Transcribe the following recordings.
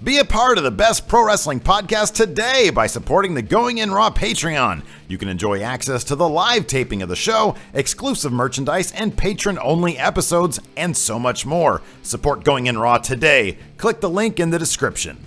Be a part of the best pro wrestling podcast today by supporting the Going In Raw Patreon. You can enjoy access to the live taping of the show, exclusive merchandise, and patron-only episodes, and so much more. Support Going In Raw today. Click the link in the description.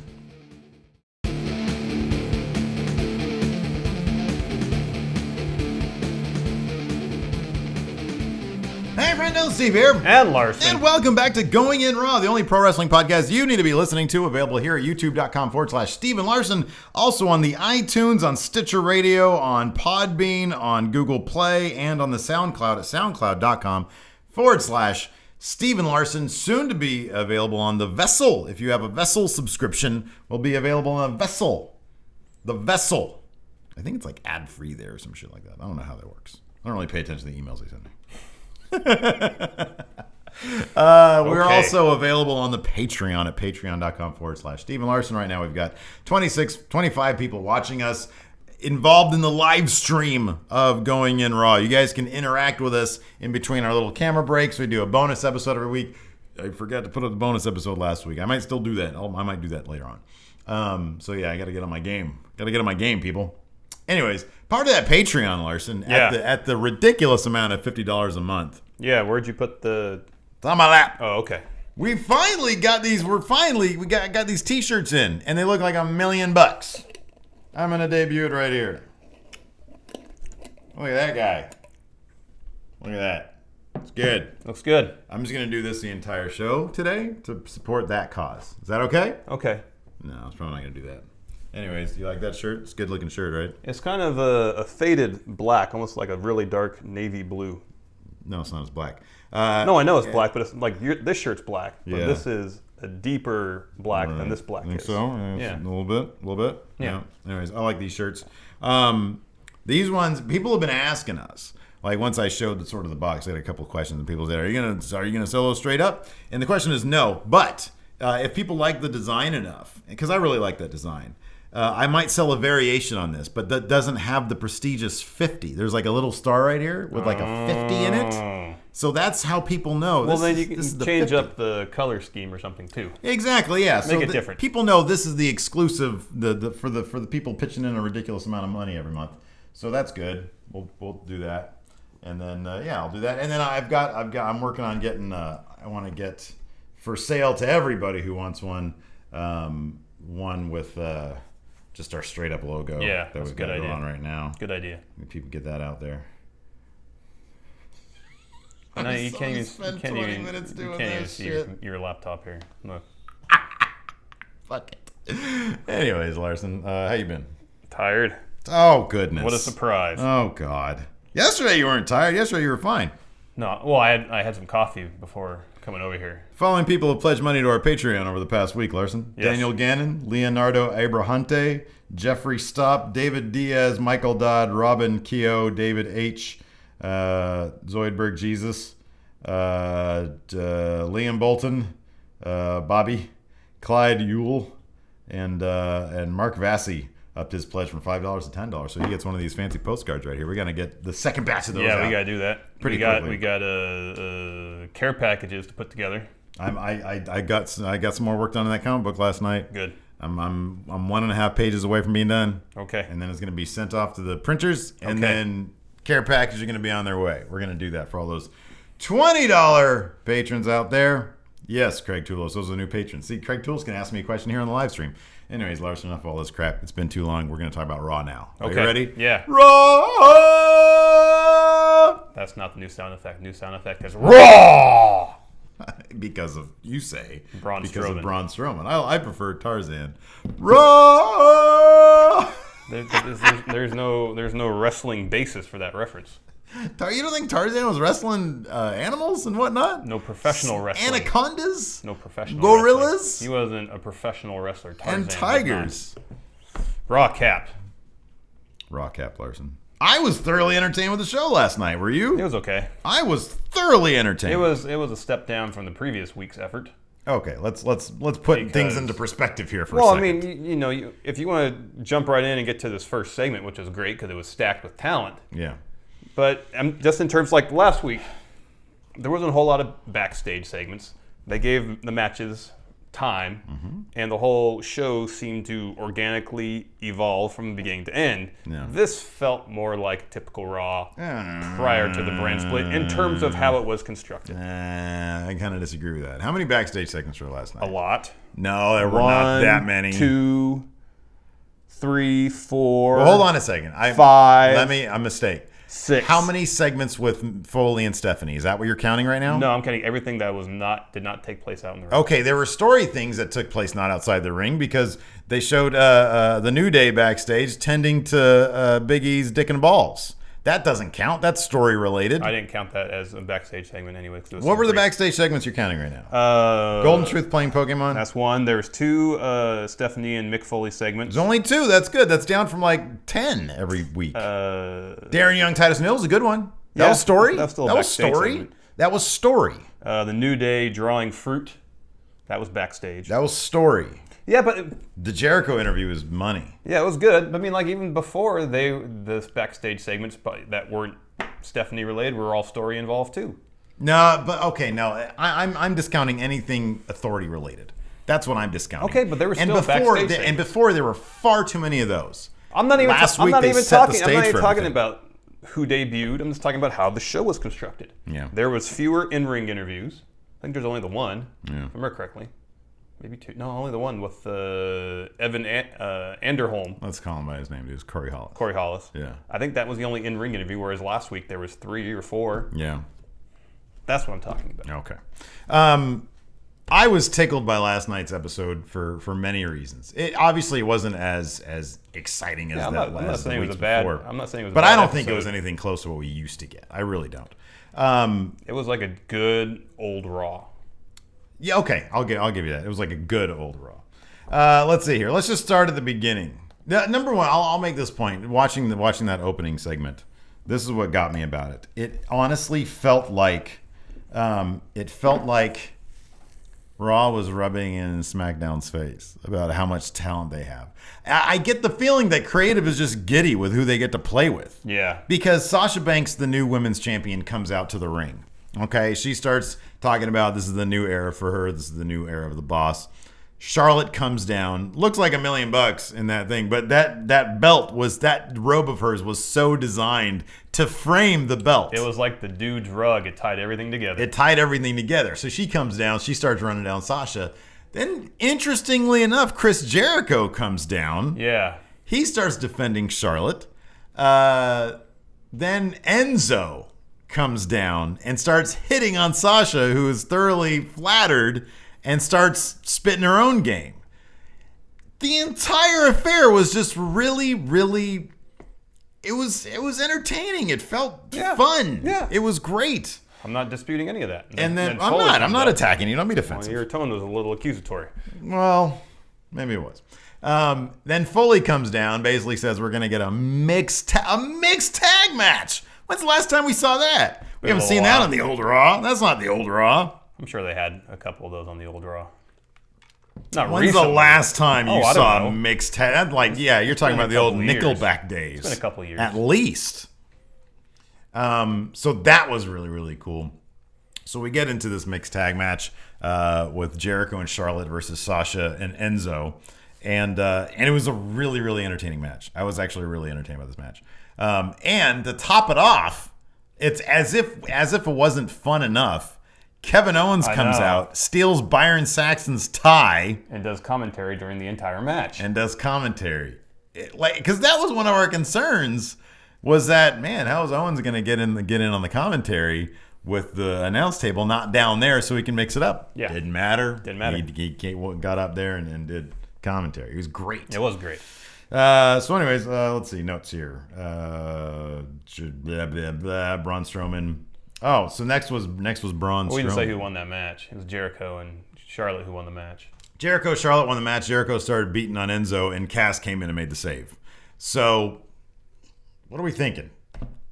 Hey, friend, Steve here. And Larson. And welcome back to Going In Raw, the only pro wrestling podcast you need to be listening to, available here at youtube.com/Steven Larson. Also on the iTunes, on Stitcher Radio, on Podbean, on Google Play, and on the SoundCloud at soundcloud.com/Steven Larson. Soon to be available on the Vessel. If you have a Vessel subscription, will be available on a Vessel. The Vessel. I think it's like ad-free there or some shit like that. I don't know how that works. I don't really pay attention to the emails they send me. We're also available on the Patreon at patreon.com/Steven Larson. Right now we've got 25 people watching us, involved in the live stream of Going In Raw. You guys can interact with us in between our little camera breaks. We do a bonus episode every week. I forgot to put up the bonus episode last week. I might still do that. I might do that later on. So yeah, I got to get on my game. People. Anyways, part of that Patreon, Larson, at the ridiculous amount of $50 a month. Yeah, where'd you put the... It's on my lap. Oh, okay. We finally got these. We got these T-shirts in, and they look like $1 million. I'm gonna debut it right here. Look at that guy. Look at that. It's good. Looks good. I'm just gonna do this the entire show today to support that cause. Is that okay? Okay. No, I was probably not gonna do that. Anyways, you like that shirt? It's a good looking shirt, right? It's kind of a faded black, almost like a really dark navy blue. No, it's not as black. No, I know it's black, but it's like this shirt's black. But Yeah. this is a deeper black than this black think is. so? Yeah. A little bit. Yeah. Anyways, I like these shirts. These ones, people have been asking us. Like once I showed the box, I had a couple of questions, and people said, "Are you gonna sell those straight up?" And the question is no. But if people like the design enough, because I really like that design. I might sell a variation on this, but that doesn't have the prestigious 50. There's like a little star right here with like a 50 in it. So that's how people know. Well, then you can change up the color scheme or something too. Exactly, yeah. Make it different. People know this is the exclusive for the people pitching in a ridiculous amount of money every month. So that's good. We'll do that, and then I'll do that. And then I'm working on getting. I want to get for sale to everybody who wants one. One with. Just our straight up logo that we've got going on right now. Good idea. People get that out there. No, you can't even see your laptop here. Look. Fuck it. Anyways, Larson, how you been? Tired. Oh, goodness. What a surprise. Oh, God. Yesterday you weren't tired. Yesterday you were fine. No, well, I had some coffee before coming over here. Following people have pledged money to our Patreon over the past week, Larson. Yes. Daniel Gannon, Leonardo Abrahante, Jeffrey Stopp, David Diaz, Michael Dodd, Robin Keogh, David H., Zoidberg Jesus, Liam Bolton, Bobby, Clyde Ewell, and Mark Vassy upped his pledge from $5 to $10. So he gets one of these fancy postcards right here. We're gonna get the second batch of those. Yeah, out we gotta do that. Pretty we quickly. got care packages to put together. I got some more work done in that comic book last night. Good. I'm 1.5 pages away from being done. Okay. And then it's gonna be sent off to the printers, and then care packages are gonna be on their way. We're gonna do that for all those $20 patrons out there. Yes, Craig Toulos, those are the new patrons. See, Craig Toulos can ask me a question here on the live stream. Anyways, Larson, enough of all this crap. It's been too long. We're going to talk about Raw now. Are you ready? Yeah. Raw! That's not the new sound effect. New sound effect is Raw! Because of, you say. Braun because Strowman. Of Braun Strowman. I prefer Tarzan. Raw! There's no wrestling basis for that reference. You don't think Tarzan was wrestling animals and whatnot? No professional wrestling. Anacondas? No professional gorillas? Wrestling. He wasn't a professional wrestler. Tarzan and tigers. Raw Cap, Larson. I was thoroughly entertained with the show last night. Were you? It was okay. I was thoroughly entertained. It was a step down from the previous week's effort. Okay, let's put things into perspective here for a second. Well, I mean, if you want to jump right in and get to this first segment, which was great because it was stacked with talent. Yeah. But just in terms like last week, there wasn't a whole lot of backstage segments. They gave the matches time, and the whole show seemed to organically evolve from beginning to end. Yeah. This felt more like typical Raw prior to the brand split in terms of how it was constructed. I kind of disagree with that. How many backstage segments were last night? A lot. No, there were not that many. 2, 3, 4. Well, hold on a second. 5. A mistake. 6. How many segments with Foley and Stephanie? Is that what you're counting right now? No, I'm counting everything that did not take place out in the ring. Okay, there were story things that took place not outside the ring because they showed the New Day backstage tending to Big E's dick and balls. That doesn't count. That's story related. I didn't count that as a backstage segment anyway. What were the backstage segments you're counting right now? Golden Truth playing Pokemon? That's one. There's 2 Stephanie and Mick Foley segments. There's only 2. That's good. That's down from like 10 every week. Darren Young, Titus Mills, a good one. That was story? That was still a backstage segment. That was story. The New Day drawing fruit. That was backstage. That was story. Yeah, but the Jericho interview is money. Yeah, it was good. I mean, like even before the backstage segments that weren't Stephanie related were all story involved too. No, but okay, no, I'm discounting anything authority related. That's what I'm discounting. Okay, but there were still backstage segments. And before there were far too many of those. I'm not even talking about who debuted. I'm just talking about how the show was constructed. Yeah. There was fewer in-ring interviews. I think there's only the one, if I remember correctly. Maybe 2. No, only the one with Evan Anderholm. Let's call him by his name. It was Corey Hollis. Corey Hollis. Yeah. I think that was the only in-ring interview, whereas last week there was 3 or 4. Yeah. That's what I'm talking about. Okay. I was tickled by last night's episode for many reasons. It obviously wasn't as exciting as that last week before. I'm not saying it was a bad But I don't think it was anything close to what we used to get. I really don't. It was like a good old Raw. Yeah, okay. I'll give you that. It was like a good old Raw. Let's see here. Let's just start at the beginning. Number one, I'll make this point. Watching that opening segment, this is what got me about it. It honestly felt like Raw was rubbing in SmackDown's face about how much talent they have. I get the feeling that creative is just giddy with who they get to play with. Yeah. Because Sasha Banks, the new women's champion, comes out to the ring. Okay, she starts talking about this is the new era for her. This is the new era of the boss. Charlotte comes down. Looks like $1 million in that thing, but that belt that robe of hers was so designed to frame the belt. It was like the dude's rug. It tied everything together. So she comes down. She starts running down Sasha. Then, interestingly enough, Chris Jericho comes down. Yeah. He starts defending Charlotte. Then Enzo comes down and starts hitting on Sasha, who is thoroughly flattered, and starts spitting her own game. The entire affair was just really, really, it was entertaining. It felt fun. Yeah. It was great. I'm not disputing any of that. And then I'm not attacking you. Don't be defensive. Well, your tone was a little accusatory. Well, maybe it was. Then Foley comes down, basically says we're going to get a mixed tag match. When's the last time we saw that? We haven't seen that on the old Raw. That's not the old Raw. I'm sure they had a couple of those on the old Raw. Not When's recently. the last time you saw a mixed tag? You're talking about the old Nickelback days. It's been a couple of years. At least. So that was really, really cool. So we get into this mixed tag match with Jericho and Charlotte versus Sasha and Enzo. And it was a really, really entertaining match. I was actually really entertained by this match. And to top it off, it's as if it wasn't fun enough. Kevin Owens comes out, steals Byron Saxton's tie, and does commentary during the entire match. Because that was one of our concerns. Was that, man, how is Owens going to get in on the commentary with the announce table not down there so he can mix it up? Yeah, didn't matter. He got up there and did commentary. It was great. It was great. So anyways, let's see notes here. Braun Strowman. Oh, so next was Braun Strowman. We didn't say who won that match. It was Jericho and Charlotte who won the match. Charlotte won the match. Jericho started beating on Enzo, and Cass came in and made the save. So, what are we thinking?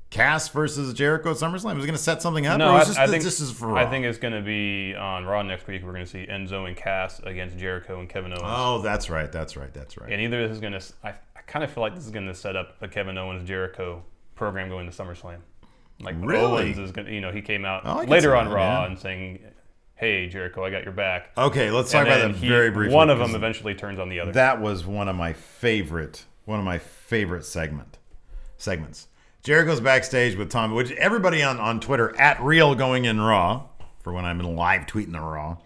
Cass versus Jericho at SummerSlam? Was it going to set something up? No, or I think this is for Raw? I think it's going to be on Raw next week. We're going to see Enzo and Cass against Jericho and Kevin Owens. Oh, that's right. And either this is going to, I kind of feel like this is going to set up a Kevin Owens Jericho program going to SummerSlam. Like really? Owens is going to, he came out later on Raw and saying, hey, Jericho, I got your back. Okay, let's talk about that very briefly. One of them eventually turns on the other. That was one of my favorite segments. Jericho's backstage with Tommy, which everybody on Twitter, at Real Going In Raw, for when I'm in live tweeting the Raw,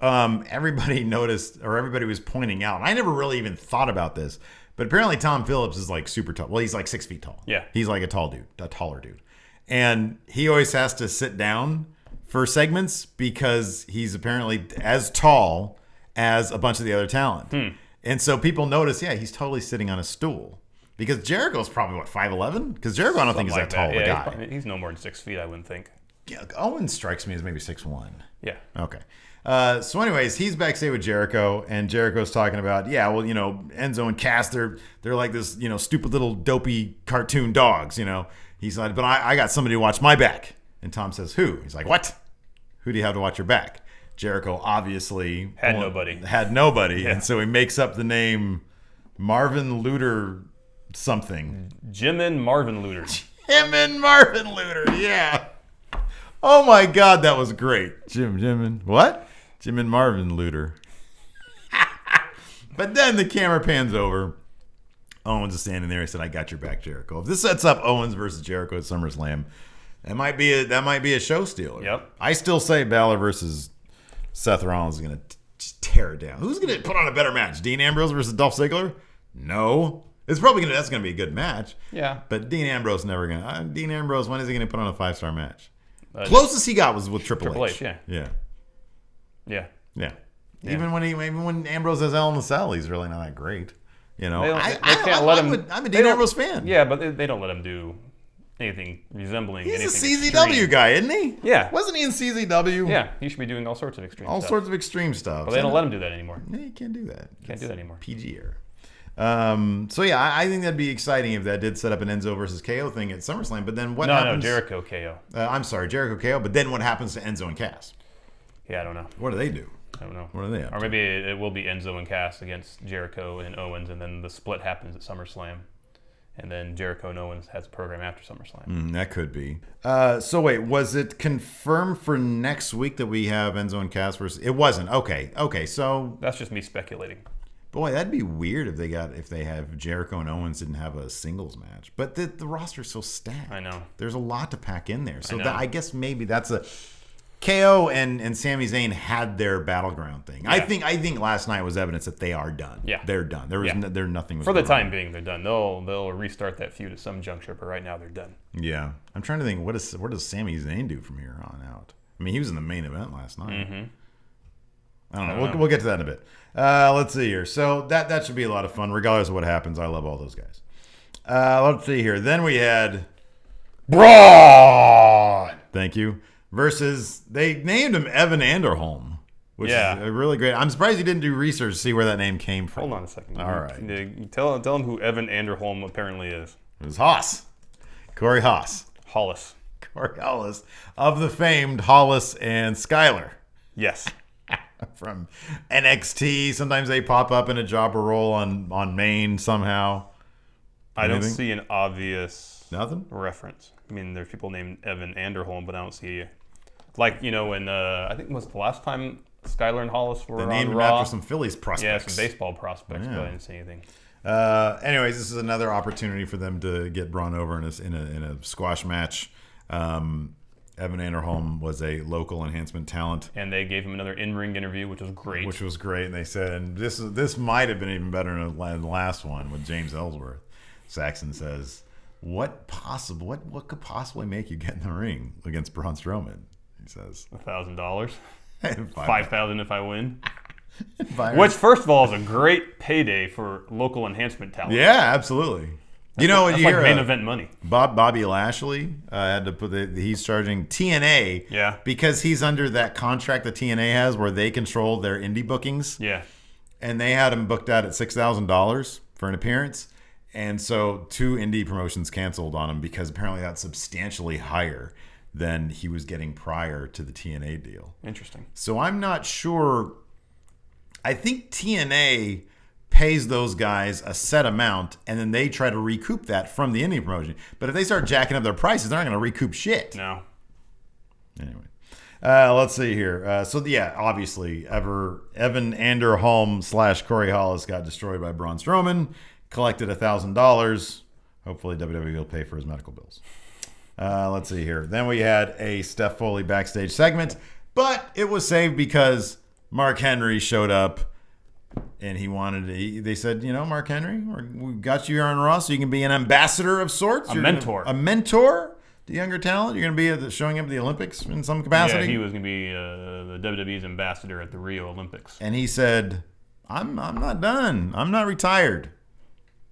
everybody noticed, or everybody was pointing out, and I never really even thought about this, but apparently Tom Phillips is like super tall. Well, he's like 6 feet tall. Yeah. He's like a taller dude. And he always has to sit down for segments because he's apparently as tall as a bunch of the other talent. And so people notice, he's totally sitting on a stool. Because Jericho's probably, 5'11"? Because Jericho, I don't think, is that tall a guy. He's no more than 6 feet, I wouldn't think. Yeah, Owens strikes me as maybe 6'1". Yeah. Okay. So anyways, he's backstage with Jericho, and Jericho's talking about, Enzo and Cass, they're like this, stupid little dopey cartoon dogs, He's like, but I got somebody to watch my back. And Tom says, who? He's like, what? Who do you have to watch your back? Jericho obviously had nobody. Yeah. And so he makes up the name Marvin Luter something. Jim and Marvin Luter. Jim and Marvin Luter, yeah. Oh my God, that was great. Jim and what? Jim and Marvin Luter. But then the camera pans over. Owens is standing there. He said, I got your back, Jericho. If this sets up Owens versus Jericho at SummerSlam, that might be a show stealer. Yep. I still say Balor versus Seth Rollins is going to just tear it down. Who's going to put on a better match? Dean Ambrose versus Dolph Ziggler? No. It's probably that's going to be a good match. Yeah. But Dean Ambrose never going to. Dean Ambrose, when is he going to put on a 5-star match? Closest he got was with Triple H. Yeah. Even when Ambrose has Hell in the Cell, he's really not that great. They can't let him. I'm a Dean Ambrose fan. Yeah, but they don't let him do anything resembling. He's anything a CZW extreme. guy, isn't he? Yeah. Wasn't he in CZW? Yeah, he should be doing all sorts of extreme stuff. All sorts of extreme stuff. But they don't let him do that anymore. No, you can't do that. Can't do that anymore. PG era. I think that'd be exciting if that did set up an Enzo versus KO thing at SummerSlam. But then what happens? No, Jericho KO. I'm sorry, Jericho KO. But then what happens to Enzo and Cass? Yeah, I don't know. What do they do? I don't know. What are they up Or to? maybe it will be Enzo and Cass against Jericho and Owens, and then the split happens at SummerSlam. And then Jericho and Owens has a program after SummerSlam. That could be. So wait, was it confirmed for next week that we have Enzo and Cass versus? It wasn't. Okay. So that's just me speculating. Boy, that'd be weird if they have Jericho and Owens didn't have a singles match. But the roster's so stacked. I know. There's a lot to pack in there. So I guess maybe that's a KO and Sami Zayn had their battleground thing. Yeah. I think last night was evidence that they are done. Yeah, they're done. They're nothing was for the time being. They're done. They'll restart that feud at some juncture, but right now they're done. Yeah, I'm trying to think. What does Sami Zayn do from here on out? I mean, he was in the main event last night. Mm-hmm. I don't know. We'll get to that in a bit. Let's see here. So that should be a lot of fun, regardless of what happens. I love all those guys. Let's see here. Then we had Braun. Thank you. Versus, they named him Evan Anderholm, which is a really great. I'm surprised you didn't do research to see where that name came from. Hold on a second. All right. Tell him who Evan Anderholm apparently is. It was Haas. Corey Haas. Hollis. Corey Hollis of the famed Hollis and Skyler. Yes. From NXT. Sometimes they pop up in a jobber role on Maine somehow. I don't see an obvious nothing reference. I mean, there's people named Evan Anderholm, but I don't see like when I think it was the last time Skyler and Hollis were on Raw. They named him after some Phillies prospects. Yeah, some baseball prospects, but I didn't see anything. Anyways, this is another opportunity for them to get Braun over in a squash match. Evan Anderholm was a local enhancement talent, and they gave him another in-ring interview, which was great. And they said, and this might have been even better than the last one with James Ellsworth. Saxon says, what could possibly make you get in the ring against Braun Strowman? He says $1,000, $5,000 if I win. Which, first of all, is a great payday for local enhancement talent. Yeah, absolutely. That's like main event money. Bobby Lashley had to put he's charging TNA because he's under that contract that TNA has where they control their indie bookings. Yeah. And they had him booked out at $6,000 for an appearance. And so 2 indie promotions canceled on him because apparently that's substantially higher than he was getting prior to the TNA deal. Interesting. So I'm not sure. I think TNA pays those guys a set amount, and then they try to recoup that from the indie promotion. But if they start jacking up their prices, they're not going to recoup shit. No. Anyway. Let's see here. So yeah, obviously, Evan Anderholm / Corey Hollis got destroyed by Braun Strowman. Collected $1,000. Hopefully, WWE will pay for his medical bills. Let's see here. Then we had a Steph Foley backstage segment, but it was saved because Mark Henry showed up, and he wanted to. They said, Mark Henry, we got you here on Raw, so you can be an ambassador of sorts. A mentor. A mentor. The younger talent, you're going to be showing up at the Olympics in some capacity? Yeah, he was going to be the WWE's ambassador at the Rio Olympics. And he said, I'm not done. I'm not retired.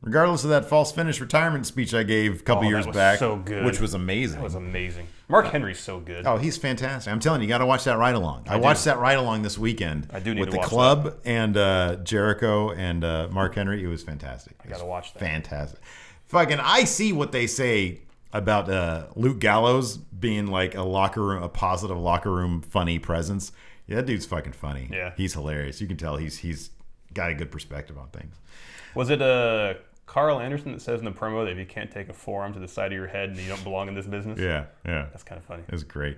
Regardless of that false finish retirement speech I gave a couple years back. So good. Which was amazing. That was amazing. Mark Henry's so good. Oh, he's fantastic. I'm telling you, you got to watch that ride-along. I watched that ride-along this weekend. I do need with to the watch club that. And Jericho and Mark Henry. It was fantastic. I got to watch that. Fantastic. Fucking, I see what they say about Luke Gallows being like a positive locker room funny presence. Yeah, that dude's fucking funny. Yeah. He's hilarious. You can tell he's got a good perspective on things. Was it Carl Anderson that says in the promo that if you can't take a forearm to the side of your head, then you don't belong in this business? Yeah. That's kind of funny. It was great.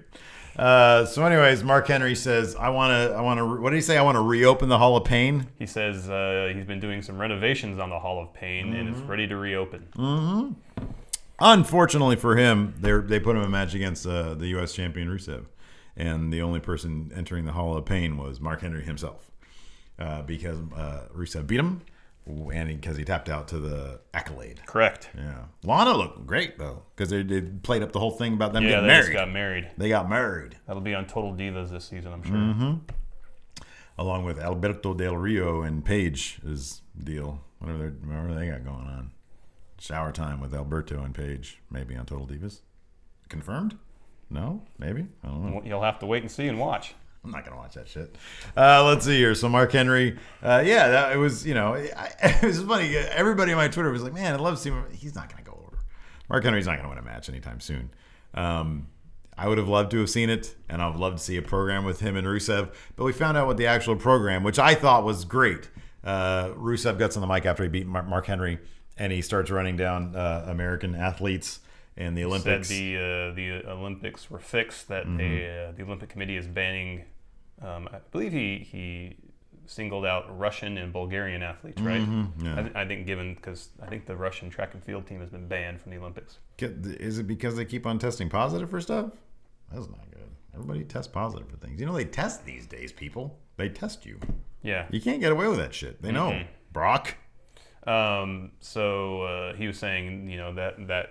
So anyways, Mark Henry says, I want to, what did he say? I want to reopen the Hall of Pain. He says he's been doing some renovations on the Hall of Pain and it's ready to reopen. Mm-hmm. Unfortunately for him, they put him in a match against the U.S. champion Rusev. And the only person entering the Hall of Pain was Mark Henry himself. Because Rusev beat him. And because he tapped out to the Accolade. Correct. Yeah. Lana looked great, though. Because they played up the whole thing about them getting married. married. Just got married. They got married. That'll be on Total Divas this season, I'm sure. Mm-hmm. Along with Alberto Del Rio and Paige's deal. Whatever they got going on. Shower time with Alberto and Paige, maybe on Total Divas. Confirmed? No? Maybe? I don't know. You'll have to wait and see and watch. I'm not going to watch that shit. Let's see here. So Mark Henry, it was, it was funny. Everybody on my Twitter was like, man, I'd love to see him. He's not going to go over. Mark Henry's not going to win a match anytime soon. I would have loved to have seen it, and I would love to see a program with him and Rusev. But we found out what the actual program, which I thought was great. Rusev gets on the mic after he beat Mark Henry, and he starts running down American athletes in the Olympics. Said the Olympics were fixed, that the Olympic Committee is banning, I believe he singled out Russian and Bulgarian athletes, right? Mm-hmm, yeah. I think because I think the Russian track and field team has been banned from the Olympics. Is it because they keep on testing positive for stuff? That's not good. Everybody tests positive for things. They test these days, people. They test you. Yeah. You can't get away with that shit. They know. Brock. So he was saying, that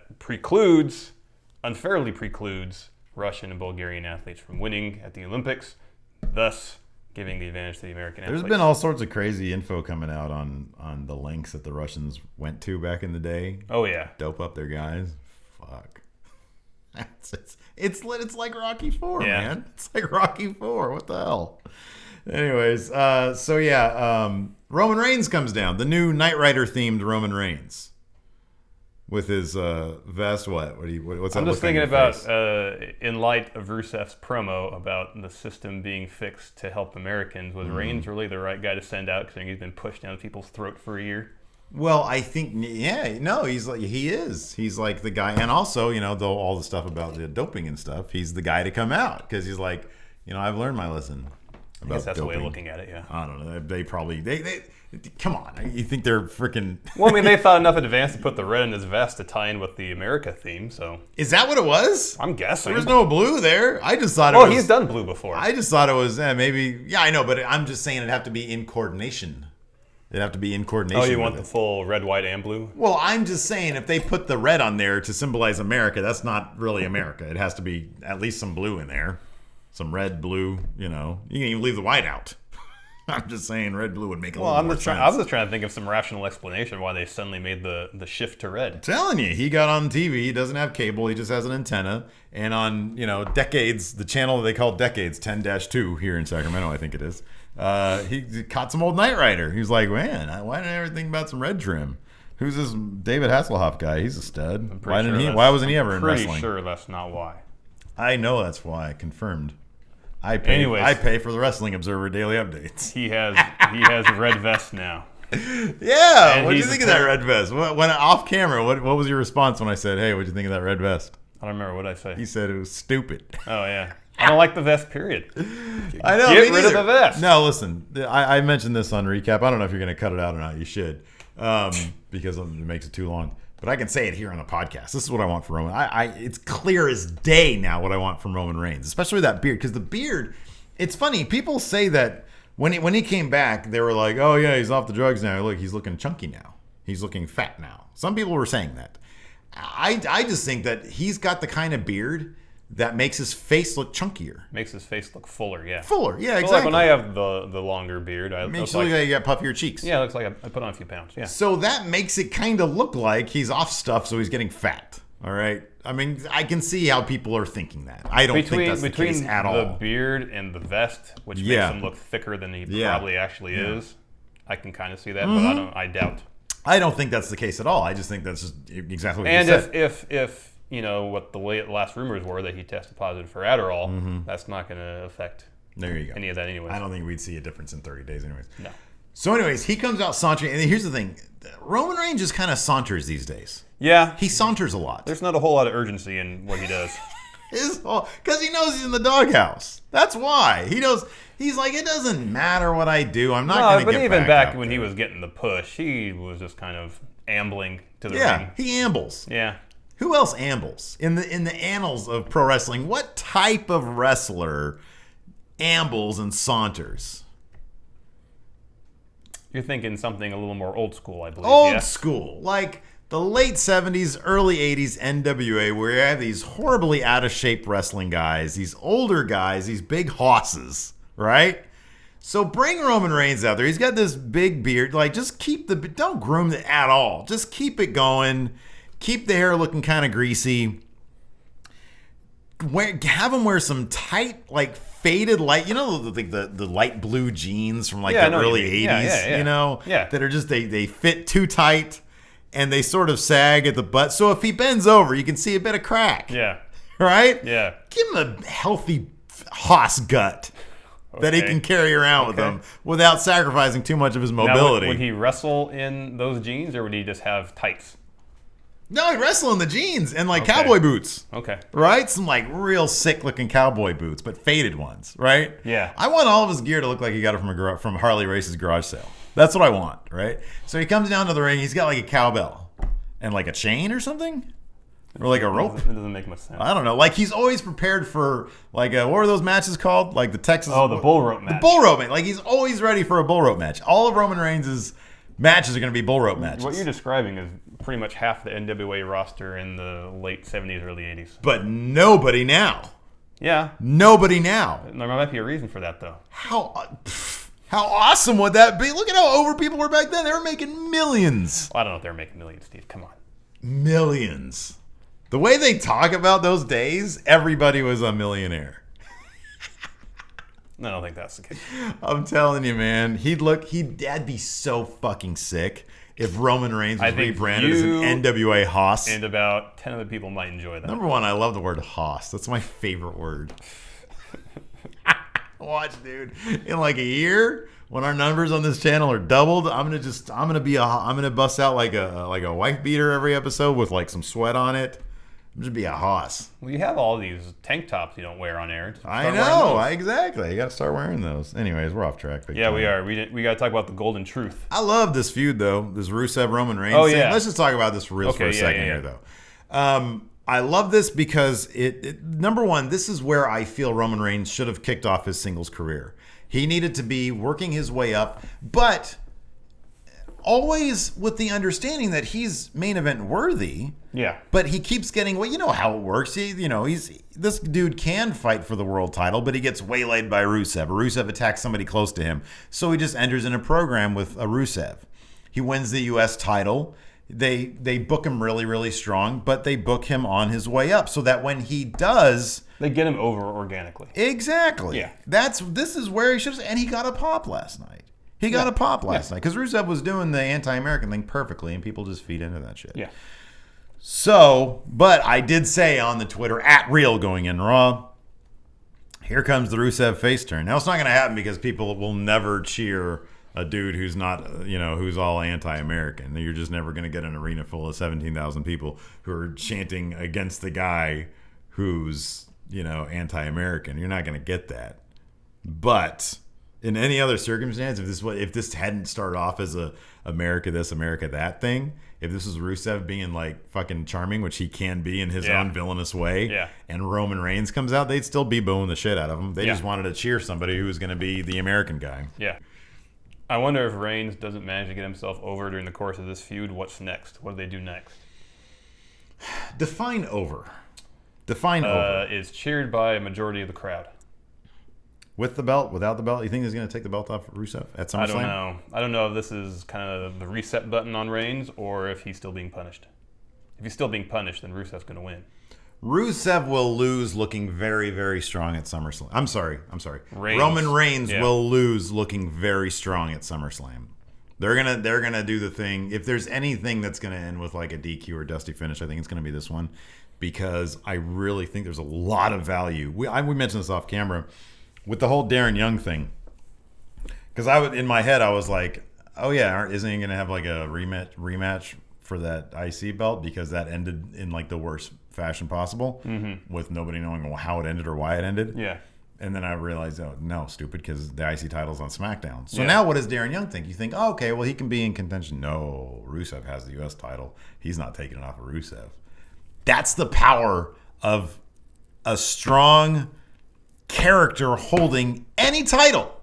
unfairly precludes Russian and Bulgarian athletes from winning at the Olympics, thus giving the advantage to the American athletes. There's been all sorts of crazy info coming out on the lengths that the Russians went to back in the day. Oh, yeah. Dope up their guys. Fuck. It's like Rocky IV, man. It's like Rocky IV. What the hell? Anyways, Roman Reigns comes down. The new Knight Rider themed Roman Reigns with his vest. What's that? I'm just thinking about in light of Rusev's promo about the system being fixed to help Americans. Was Reigns really the right guy to send out, considering he's been pushed down people's throat for a year? Well, I think he is. He's like the guy, and also though all the stuff about the doping and stuff, he's the guy to come out because he's like, I've learned my lesson. I guess that's the way of looking at it, yeah. I don't know. They probably come on. You think they're freaking? Well, I mean, they thought enough in advance to put the red in his vest to tie in with the America theme. So is that what it was? I'm guessing there was no blue there. I just thought it was. Oh, he's done blue before. I just thought it was maybe. Yeah, I know, but I'm just saying it'd have to be in coordination. It'd have to be in coordination. Oh, you want the full red, white, and blue? Well, I'm just saying if they put the red on there to symbolize America, that's not really America. It has to be at least some blue in there. Some red, blue, you can even leave the white out. I'm just saying red, blue would make a little more sense. I was just trying to think of some rational explanation why they suddenly made the shift to red. I'm telling you, he got on TV. He doesn't have cable. He just has an antenna. And on, Decades, the channel they call Decades, 10-2 here in Sacramento, I think it is. He caught some old Knight Rider. He was like, man, why didn't I ever think about some red trim? Who's this David Hasselhoff guy? He's a stud. Why wasn't he ever in wrestling? Pretty sure that's not why. I know that's why. Confirmed. I pay for the Wrestling Observer daily updates. He has a red vest now. Yeah. What do you think of that red vest? When off camera, what was your response when I said, "Hey, what do you think of that red vest?" I don't remember what I say. He said it was stupid. Oh yeah. I don't like the vest, period. I know. Get rid of the vest. No, listen. I mentioned this on recap. I don't know if you're going to cut it out or not. You should, because it makes it too long. But I can say it here on the podcast. This is what I want for Roman. It's clear as day now what I want from Roman Reigns, especially with that beard. Because the beard, it's funny. People say that when he came back, they were like, "Oh yeah, he's off the drugs now. Look, he's looking chunky now. He's looking fat now." Some people were saying that. I just think that he's got the kind of beard that makes his face look chunkier. Makes his face look fuller, yeah. Fuller, yeah, so exactly. Like when I have the longer beard, I makes you look like you got puffier cheeks. Yeah, it looks like I put on a few pounds, yeah. So that makes it kind of look like he's off stuff, so he's getting fat. All right? I mean, I can see how people are thinking that. I don't think that's the case at all. Between the beard and the vest, which makes him look thicker than he probably actually is, I can kind of see that, but I doubt. I don't think that's the case at all. I just think that's just exactly what you said. And if you know what the last rumors were that he tested positive for Adderall, that's not going to affect any of that anyway. I don't think we'd see a difference in 30 days anyways. No. So anyways, he comes out sauntering. And here's the thing. Roman Reigns just kind of saunters these days. Yeah. He saunters a lot. There's not a whole lot of urgency in what he does. Because he knows he's in the doghouse. That's why. He knows. He's like, it doesn't matter what I do. I'm not going to get back. But even back when he was getting the push, he was just kind of ambling to the ring. Yeah, he ambles. Yeah. Who else ambles in the annals of pro wrestling? What type of wrestler ambles and saunters? You're thinking something a little more old school, I believe. Old school, like the late 70s, early 80s NWA, where you have these horribly out of shape wrestling guys, these older guys, these big hosses, right? So bring Roman Reigns out there. He's got this big beard. Like, just don't groom it at all. Just keep it going. Keep the hair looking kind of greasy. Have him wear some tight, like faded light. You know, the light blue jeans from like the early 80s. You know, that are just they fit too tight and they sort of sag at the butt. So if he bends over, you can see a bit of crack. Yeah. Right. Yeah. Give him a healthy hoss gut. That he can carry around with him without sacrificing too much of his mobility. Now, would he wrestle in those jeans, or would he just have tights? No, he'd wrestle in the jeans and like cowboy boots. Okay. Right? Some like real sick looking cowboy boots, but faded ones, right? Yeah. I want all of his gear to look like he got it from Harley Race's garage sale. That's what I want, right? So he comes down to the ring, he's got like a cowbell and like a chain or something? Or like a rope? It doesn't make much sense. I don't know. Like he's always prepared for like what were those matches called? Like the Texas. Oh, the bull rope match. The bull rope match. Like he's always ready for a bull rope match. All of Roman Reigns' matches are going to be bull rope matches. What you're describing is pretty much half the NWA roster in the late 70s, early 80s. But nobody now. Yeah. Nobody now. There might be a reason for that, though. How awesome would that be? Look at how over people were back then. They were making millions. Well, I don't know if they were making millions, Steve. Come on. Millions. The way they talk about those days, everybody was a millionaire. I don't think that's the case. I'm telling you, man. That'd be so fucking sick if Roman Reigns was rebranded as an NWA hoss. And about 10 other people might enjoy that. Number one, I love the word hoss. That's my favorite word. Watch, dude. In like a year, when our numbers on this channel are doubled, I'm gonna bust out like a wife beater every episode with like some sweat on it. I'm just be a hoss. Well, you have all these tank tops you don't wear on air. I know, exactly. You got to start wearing those. Anyways, we're off track. Yeah, we are. We got to talk about the golden truth. I love this feud though. This Rusev Roman Reigns. Oh yeah. Let's just talk about this for a second here though. I love this because number one, this is where I feel Roman Reigns should have kicked off his singles career. He needed to be working his way up, but always with the understanding that he's main event worthy. Yeah. But he keeps getting, well, you know how it works. This dude can fight for the world title, but he gets waylaid by Rusev. Rusev attacks somebody close to him. So he just enters in a program with a Rusev. He wins the U.S. title. They book him really, really strong, but they book him on his way up so that when he does... They get him over organically. Exactly. Yeah. This is where he should have... And he got a pop last night. He got a pop last night because Rusev was doing the anti-American thing perfectly, and people just feed into that shit. Yeah. So, but I did say on the Twitter, @Real going in Raw, here comes the Rusev face turn. Now, it's not going to happen because people will never cheer a dude who's not, who's all anti-American. You're just never going to get an arena full of 17,000 people who are chanting against the guy who's anti-American. You're not going to get that. But in any other circumstance, if this hadn't started off as a America this, America that thing, if this was Rusev being like fucking charming, which he can be in his own villainous way, and Roman Reigns comes out, they'd still be booing the shit out of him. They just wanted to cheer somebody who was going to be the American guy. Yeah. I wonder if Reigns doesn't manage to get himself over during the course of this feud. What's next? What do they do next? Define over. Define over. Is cheered by a majority of the crowd. With the belt, without the belt, you think he's going to take the belt off Rusev at SummerSlam? I don't know if this is kind of the reset button on Reigns or if he's still being punished. If he's still being punished, then Rusev's going to win. Rusev will lose looking very, very strong at SummerSlam. I'm sorry. Roman Reigns will lose looking very strong at SummerSlam. They're gonna do the thing. If there's anything that's gonna end with like a DQ or dusty finish, I think it's gonna be this one, because I really think there's a lot of value. We mentioned this off camera with the whole Darren Young thing, because in my head I was like, oh yeah, isn't he gonna have like a rematch for that IC belt, because that ended in like the worst fashion possible, with nobody knowing how it ended or why it ended. Yeah. And then I realized, oh, no, stupid, because the IC title's on SmackDown. So now what does Darren Young think? You think, oh, okay, well, he can be in contention. No, Rusev has the U.S. title. He's not taking it off of Rusev. That's the power of a strong character holding any title.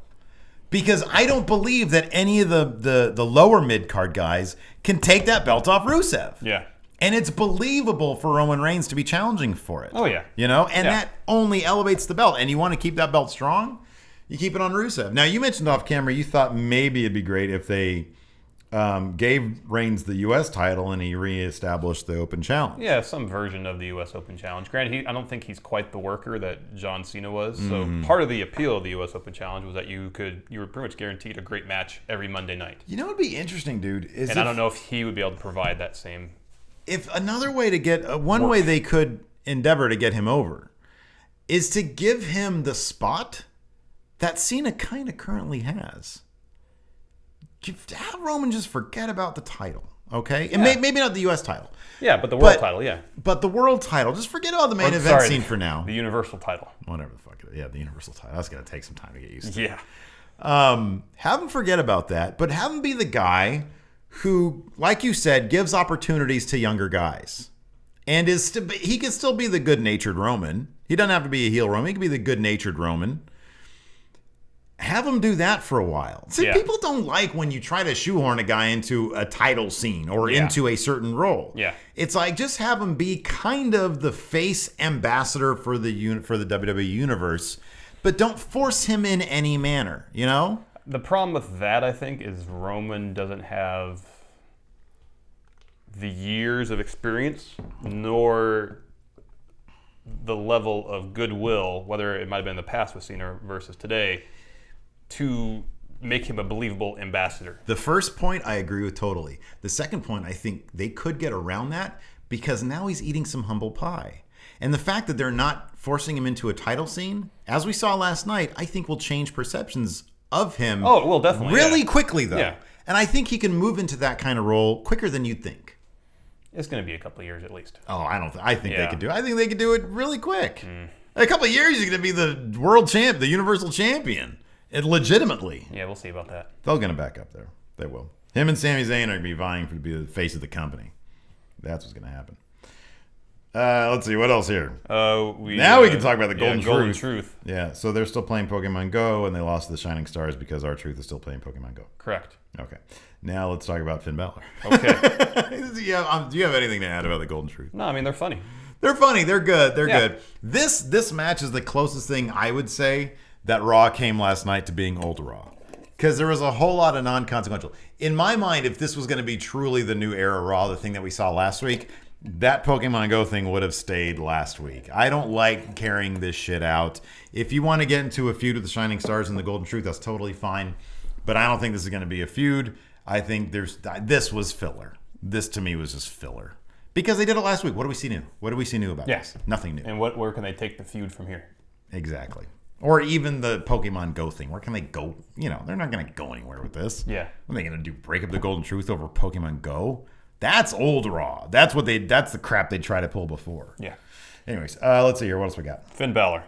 Because I don't believe that any of the lower mid-card guys can take that belt off Rusev. Yeah. And it's believable for Roman Reigns to be challenging for it. Oh, yeah. And that only elevates the belt. And you want to keep that belt strong, you keep it on Rusev. Now, you mentioned off camera, you thought maybe it'd be great if they gave Reigns the U.S. title and he reestablished the Open Challenge. Yeah, some version of the U.S. Open Challenge. Granted, I don't think he's quite the worker that John Cena was. So part of the appeal of the U.S. Open Challenge was that you were pretty much guaranteed a great match every Monday night. You know what would be interesting, dude? I don't know if he would be able to provide that same... If another way to get one way they could endeavor to get him over is to give him the spot that Cena kind of currently has. Have Roman just forget about the title, okay? And maybe not the U.S. title. Yeah, but the world title, yeah. But the world title, just forget about the main event scene for now. The Universal title. Whatever the fuck it is. Yeah, the Universal title. That's going to take some time to get used to. Yeah. Have him forget about that, but have him be the guy who, like you said, gives opportunities to younger guys. And he can still be the good-natured Roman. He doesn't have to be a heel Roman. He can be the good-natured Roman. Have him do that for a while. See, people don't like when you try to shoehorn a guy into a title scene or into a certain role. Yeah. It's like, just have him be kind of the face ambassador for the WWE Universe, but don't force him in any manner, you know? The problem with that, I think, is Roman doesn't have the years of experience nor the level of goodwill, whether it might have been in the past with Cena versus today, to make him a believable ambassador. The first point I agree with totally. The second point, I think they could get around that because now he's eating some humble pie. And the fact that they're not forcing him into a title scene, as we saw last night, I think will change perceptions of him. Oh, it will definitely. Really quickly, though. Yeah. And I think he can move into that kind of role quicker than you'd think. It's going to be a couple of years at least. Oh, I think they could do it. I think they could do it really quick. A couple of years, he's going to be the world champ, the universal champion. It legitimately. Yeah, we'll see about that. They're going to back up there. They will. Him and Sami Zayn are going to be vying to be the face of the company. That's what's going to happen. Let's see, what else here? Now we can talk about the Golden Truth. Yeah, so they're still playing Pokemon Go, and they lost to the Shining Stars because R-Truth is still playing Pokemon Go. Correct. Okay. Now let's talk about Finn Balor. Okay. Do you have anything to add about the Golden Truth? No, I mean, they're funny. They're funny. They're good. They're good. This match is the closest thing I would say that Raw came last night to being old Raw. Because there was a whole lot of non-consequential. In my mind, if this was going to be truly the new era Raw, the thing that we saw last week, that Pokemon Go thing would have stayed last week. I don't like carrying this shit out. If you want to get into a feud with the Shining Stars and the Golden Truth, that's totally fine. But I don't think this is going to be a feud. I think this was filler. This, to me, was just filler. Because they did it last week. What do we see new? What do we see new about this? Nothing new. And where can they take the feud from here? Exactly. Or even the Pokemon Go thing. Where can they go? They're not going to go anywhere with this. Yeah. What are they going to do? Break up the Golden Truth over Pokemon Go? That's old Raw. That's the crap they tried to pull before. Yeah. Anyways, let's see here. What else we got? Finn Balor.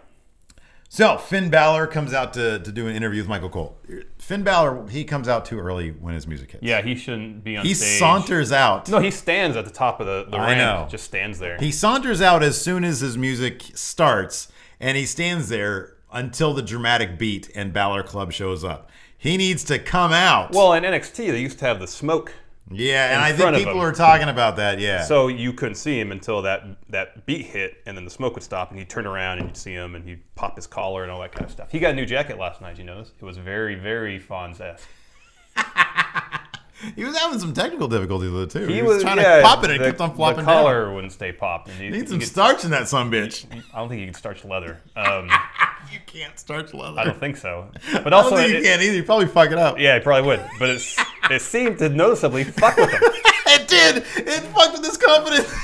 So Finn Balor comes out to do an interview with Michael Cole. Finn Balor, he comes out too early when his music hits. Yeah, he shouldn't be on he stage. He saunters out. No, he stands at the top of the ramp. I know. Just stands there. He saunters out as soon as his music starts, and he stands there until the dramatic beat and Balor Club shows up. He needs to come out. Well, in NXT, they used to have the smoke. Yeah, and I think people are talking about that, yeah. So you couldn't see him until that beat hit, and then the smoke would stop, and he'd turn around, and you'd see him, and he'd pop his collar and all that kind of stuff. He got a new jacket last night, you notice? It was very, very Fonz-esque. He was having some technical difficulties with it, too. He was trying to pop it, and it kept on flopping down. The collar down. Wouldn't stay popped. He needs some starch in that sumbitch. I don't think you can starch leather. You can't starch leather. I don't think so. But also, I don't think you can either. You probably fuck it up. Yeah, he probably would. But it seemed to noticeably fuck with him. It did. It fucked with his confidence.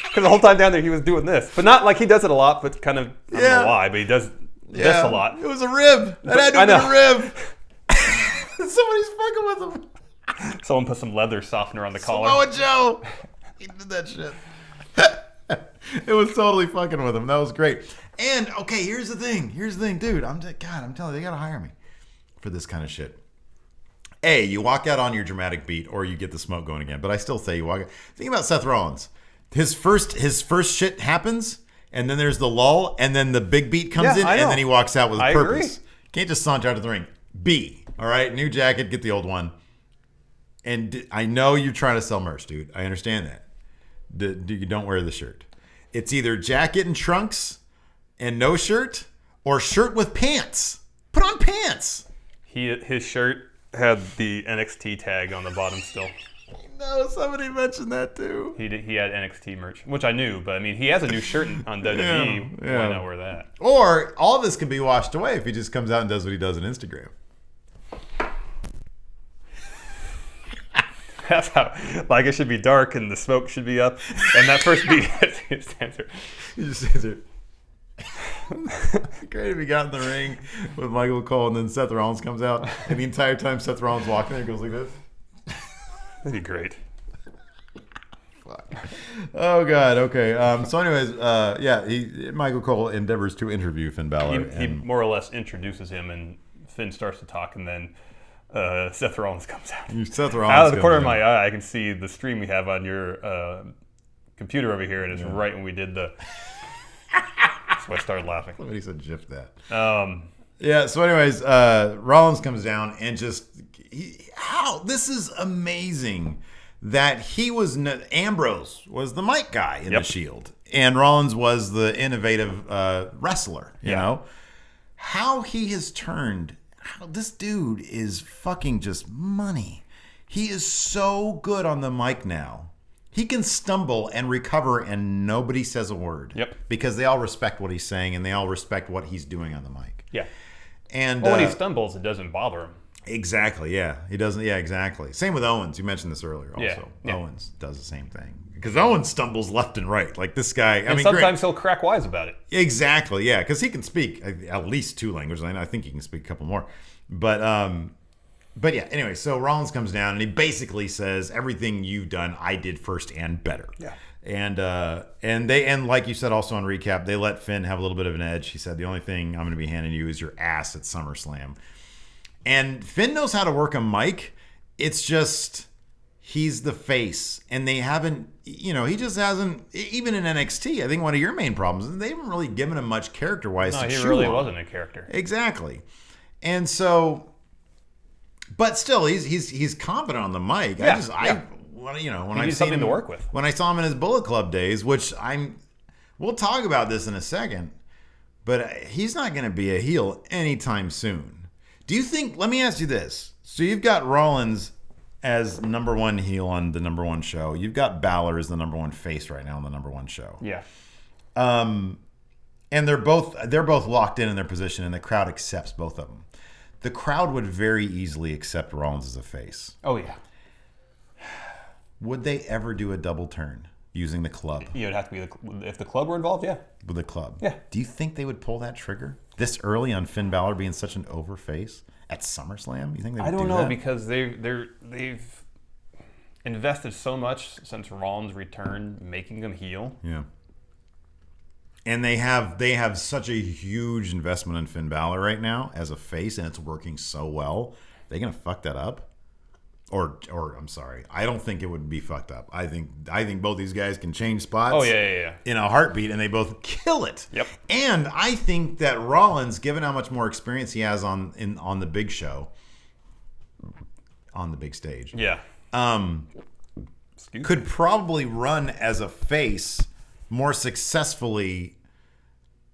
Because the whole time down there, he was doing this. But not like he does it a lot, but kind of, I don't know why, but he does this a lot. It was a rib. That had to be a rib. Somebody's fucking with him. Someone put some leather softener on the collar. Samoa Joe. He did that shit. It was totally fucking with him. That was great. And, okay, here's the thing. Dude, I'm telling you, they got to hire me for this kind of shit. A, you walk out on your dramatic beat, or you get the smoke going again. But I still say you walk out. Think about Seth Rollins. His first shit happens, and then there's the lull, and then the big beat comes in, and then he walks out with a purpose. Agree. Can't just saunter out of the ring. B, all right? New jacket, get the old one. And I know you're trying to sell merch, dude. I understand that. You don't wear the shirt. It's either jacket and trunks and no shirt, or shirt with pants. Put on pants. His shirt had the NXT tag on the bottom still. No, somebody mentioned that too. He had NXT merch, which I knew, but I mean, he has a new shirt on WWE. Yeah. Why not wear that? Or all of this can be washed away if he just comes out and does what he does on Instagram. That's how, like, it should be dark and the smoke should be up, and that first beat, he stands there. He just stands there. Great if he got in the ring with Michael Cole and then Seth Rollins comes out, and the entire time Seth Rollins walking there goes like this. That'd be great. Fuck. Oh God. Okay. So, anyways, Michael Cole endeavors to interview Finn Balor. He more or less introduces him, and Finn starts to talk, and then Seth Rollins comes out. Seth Rollins out of the corner of my eye, I can see the stream we have on your computer over here, and it's right when we did the. So I started laughing. Somebody said "gif that." Yeah. So, anyways, Rollins comes down and just this is amazing that he was Ambrose was the mic guy in the Shield, and Rollins was the innovative wrestler. You know how he has turned. How this dude is fucking just money. He is so good on the mic now. He can stumble and recover and nobody says a word. Yep. Because they all respect what he's saying and they all respect what he's doing on the mic. Yeah. And when he stumbles, it doesn't bother him. Exactly, yeah. He doesn't, yeah, exactly. Same with Owens. You mentioned this earlier also. Yeah. Owens does the same thing. Because Owens stumbles left and right. Like this guy, And sometimes he'll crack wise about it. Exactly, yeah. Because he can speak at least 2 languages. I think he can speak a couple more. But yeah, anyway, so Rollins comes down and he basically says, everything you've done, I did first and better. Yeah. And like you said also on recap, they let Finn have a little bit of an edge. He said, the only thing I'm going to be handing you is your ass at SummerSlam. And Finn knows how to work a mic. It's just he's the face. And they haven't, he just hasn't, even in NXT, I think one of your main problems is they haven't really given him much character-wise to chew on. No, he really wasn't a character. Exactly. And so, but still, he's confident on the mic. Yeah, when he I've needs seen something him to work with. When I saw him in his Bullet Club days, which we'll talk about this in a second, but he's not going to be a heel anytime soon. Do you think? Let me ask you this. So you've got Rollins as number 1 heel on the number 1 show. You've got Balor as the number 1 face right now on the number 1 show. Yeah. And they're both locked in their position, and the crowd accepts both of them. The crowd would very easily accept Rollins as a face. Oh yeah. Would they ever do a double turn using the club? Yeah, it'd have to be if the club were involved. Yeah. With the club. Yeah. Do you think they would pull that trigger this early on Finn Balor being such an over face at SummerSlam? You think they would do that? I don't know because they've invested so much since Rollins returned, making him heel. Yeah. And they have such a huge investment in Finn Balor right now as a face, and it's working so well. They gonna fuck that up? Or I'm sorry, I don't think it would be fucked up. I think both these guys can change spots. Oh yeah. In a heartbeat, and they both kill it. Yep. And I think that Rollins, given how much more experience he has on the big show, on the big stage, could probably run as a face more successfully.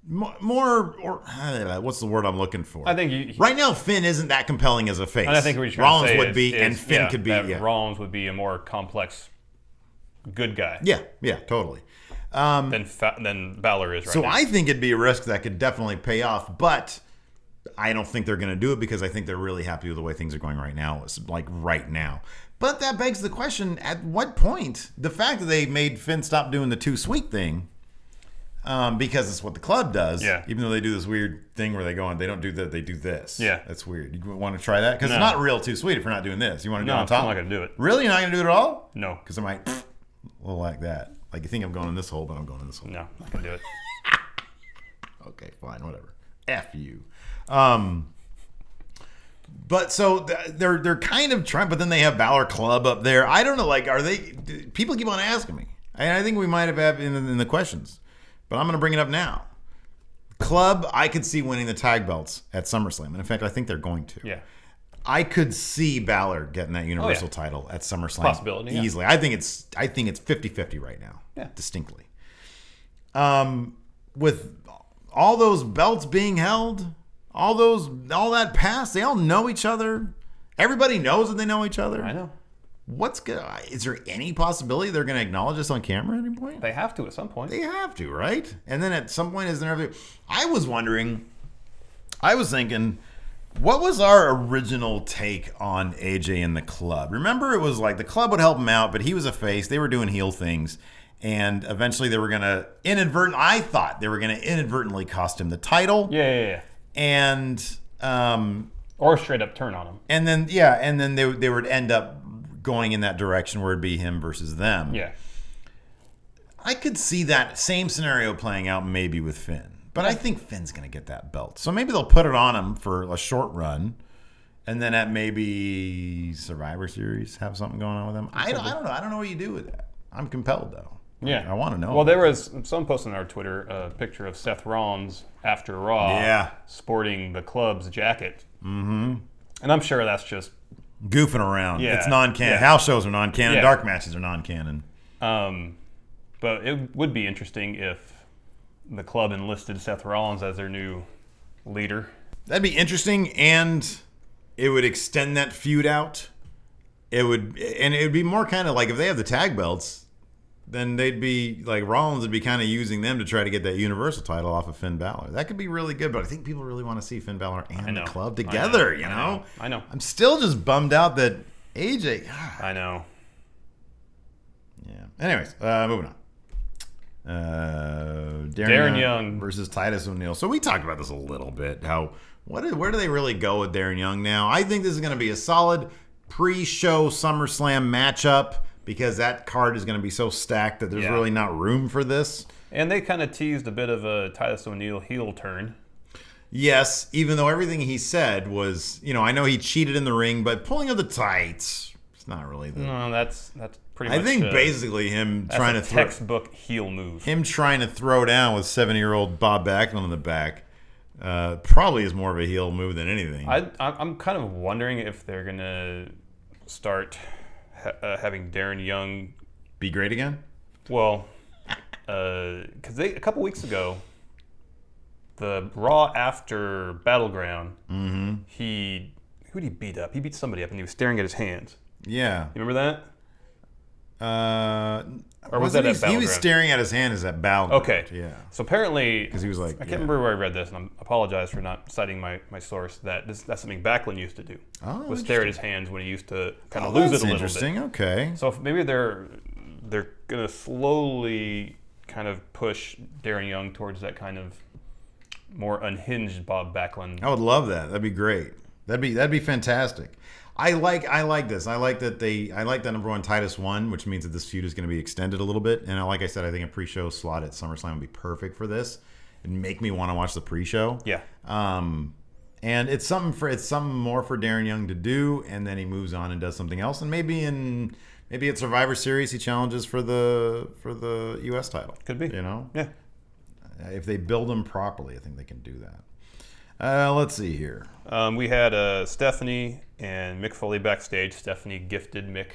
What's the word I'm looking for? I think right now Finn isn't that compelling as a face. And I think what you're Rollins trying to say would be, and Finn could be. Rollins would be a more complex good guy. Yeah, totally. Than Balor is right so now. I think it'd be a risk that could definitely pay off, but I don't think they're going to do it because I think they're really happy with the way things are going right now. It's like right now. But that begs the question: at what point the fact that they made Finn stop doing the too sweet thing? Because it's what the club does. Yeah. Even though they do this weird thing where they go on, they don't do that. They do this. Yeah. That's weird. You want to try that? Because it's not real too sweet if you're not doing this. You want to do it No, on top? I'm not going to do it. Really? You're not going to do it at all? No. Because I might, well, like that. Like you think I'm going in this hole, but I'm going in this hole. No, I'm not going to do it. Okay, fine, whatever. F you. But so they're kind of trying, but then they have Balor Club up there. I don't know. Like, are they? People keep on asking me, and I think we might have had in the questions. But I'm going to bring it up now. Club, I could see winning the tag belts at SummerSlam. And in fact, I think they're going to. Yeah. I could see Balor getting that Universal title at SummerSlam Possibility, easily. I think it's 50-50 right now. Yeah. Distinctly. With all those belts being held, all that past, they all know each other. Everybody knows that they know each other. I know. Is there any possibility they're going to acknowledge this on camera at any point? They have to at some point. They have to, right? And then at some point, is there? I was thinking, what was our original take on AJ and the club? Remember, it was like the club would help him out, but he was a face. They were doing heel things, and eventually they were going to I thought they were going to inadvertently cost him the title. Yeah. And or straight up turn on him. And then they would end up going in that direction where it'd be him versus them. Yeah. I could see that same scenario playing out maybe with Finn. But I think Finn's going to get that belt. So maybe they'll put it on him for a short run. And then at maybe Survivor Series have something going on with him. I don't know. I don't know what you do with that. I'm compelled, though. Yeah. I want to know. Well, there was some post on our Twitter a picture of Seth Rollins after Raw sporting the club's jacket. Mm-hmm. And I'm sure that's just goofing around. Yeah. It's non-canon. Yeah. House shows are non-canon. Yeah. Dark matches are non-canon. But it would be interesting if the club enlisted Seth Rollins as their new leader. That'd be interesting, and it would extend that feud out. It would be more kind of like if they have the tag belts, then they'd be like Rollins would be kind of using them to try to get that Universal title off of Finn Balor. That could be really good, but I think people really want to see Finn Balor and the club together, you know? I know. I'm still just bummed out that AJ... I know. Yeah. Anyways, moving on. Darren Young versus Titus O'Neil. So we talked about this a little bit. Where do they really go with Darren Young now? I think this is going to be a solid pre-show SummerSlam matchup, because that card is going to be so stacked that there's really not room for this. And they kind of teased a bit of a Titus O'Neil heel turn. Yes, even though everything he said was, I know he cheated in the ring, but pulling of the tights, it's not really the... No, that's pretty much... I think basically him trying to throw... textbook heel move. Him trying to throw down with 70-year-old Bob Backlund in the back probably is more of a heel move than anything. I'm kind of wondering if they're going to start... having Darren Young be great again? Well, because a couple weeks ago, the Raw after Battleground, who'd he beat up? He beat somebody up, and he was staring at his hands. Yeah, you remember that? Or was that at Battleground? He was staring at his hand as at Battleground. Okay, yeah. So apparently, because he was like, I can't remember where I read this, and I apologize for not citing my source. That's something Backlund used to do. Oh, was stare at his hands when he used to kind of lose it a little bit. Interesting. Okay. So maybe they're gonna slowly kind of push Darren Young towards that kind of more unhinged Bob Backlund. I would love that. That'd be great. That'd be fantastic. I like this. I like that number one Titus won, which means that this feud is going to be extended a little bit. And like I said, I think a pre-show slot at SummerSlam would be perfect for this and make me want to watch the pre-show. Yeah. And it's something more for Darren Young to do, and then he moves on and does something else, and maybe at Survivor Series he challenges for the US title. Could be. Yeah. If they build him properly, I think they can do that. Let's see here. We had Stephanie and Mick Foley backstage. Stephanie gifted Mick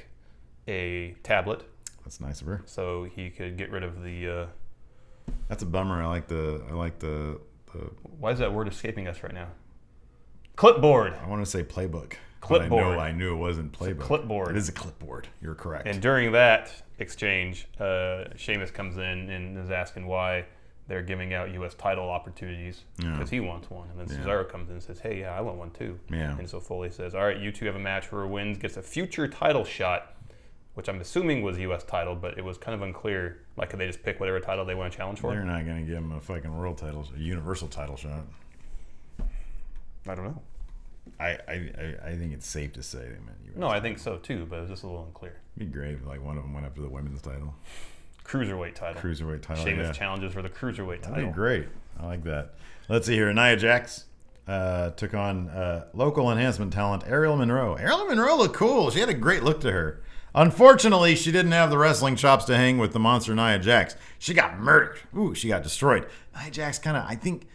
a tablet. That's nice of her. So he could get rid of the. That's a bummer. I like the. Why is that word escaping us right now? Clipboard. I want to say playbook. Clipboard. I knew it wasn't playbook. It's a clipboard. It is a clipboard. You're correct. And during that exchange, Sheamus comes in and is asking why they're giving out U.S. title opportunities because he wants one. And then Cesaro comes in and says, hey, yeah, I want one too. Yeah. And so Foley says, all right, you two have a match. Whoever wins gets a future title shot, which I'm assuming was U.S. title, but it was kind of unclear. Like, could they just pick whatever title they want to challenge for? They're not going to give him a fucking world title, a universal title shot. I don't know. I think it's safe to say they meant U.S. No, I think so too, but it was just a little unclear. It'd be great if like one of them went after the women's title. Cruiserweight title. Sheamus challenges for the cruiserweight title. That'd be great. I like that. Let's see here. Nia Jax took on local enhancement talent Ariel Monroe. Ariel Monroe looked cool. She had a great look to her. Unfortunately, she didn't have the wrestling chops to hang with the monster Nia Jax. She got murdered. Ooh, she got destroyed. Nia Jax kind of, I think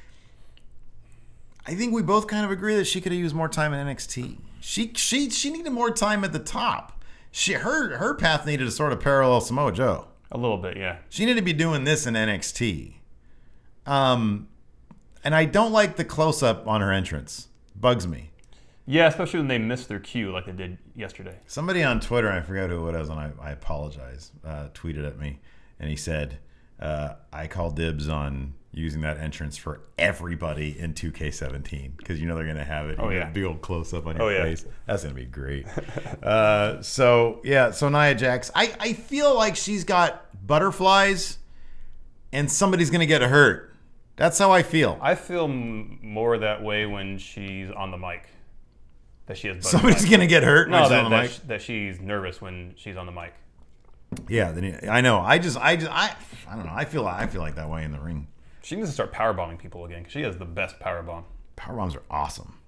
we both kind of agree that she could have used more time in NXT. She needed more time at the top. Her path needed to sort of parallel Samoa Joe. A little bit, yeah. She needed to be doing this in NXT. And I don't like the close-up on her entrance. Bugs me. Yeah, especially when they missed their cue like they did yesterday. Somebody on Twitter, I forget who it was, and I apologize, tweeted at me, and he said, I call dibs on using that entrance for everybody in 2K17 because you know they're going to have it. Big old close-up on your face. That's going to be great. So Nia Jax, I feel like she's got butterflies and somebody's going to get hurt. That's how I feel. I feel more that way when she's on the mic. That she has butterflies. Somebody's going to get hurt when she's on the mic? That she's nervous when she's on the mic. Yeah, I know. I don't know. I feel like that way in the ring. She needs to start powerbombing people again because she has the best powerbomb. Powerbombs are awesome.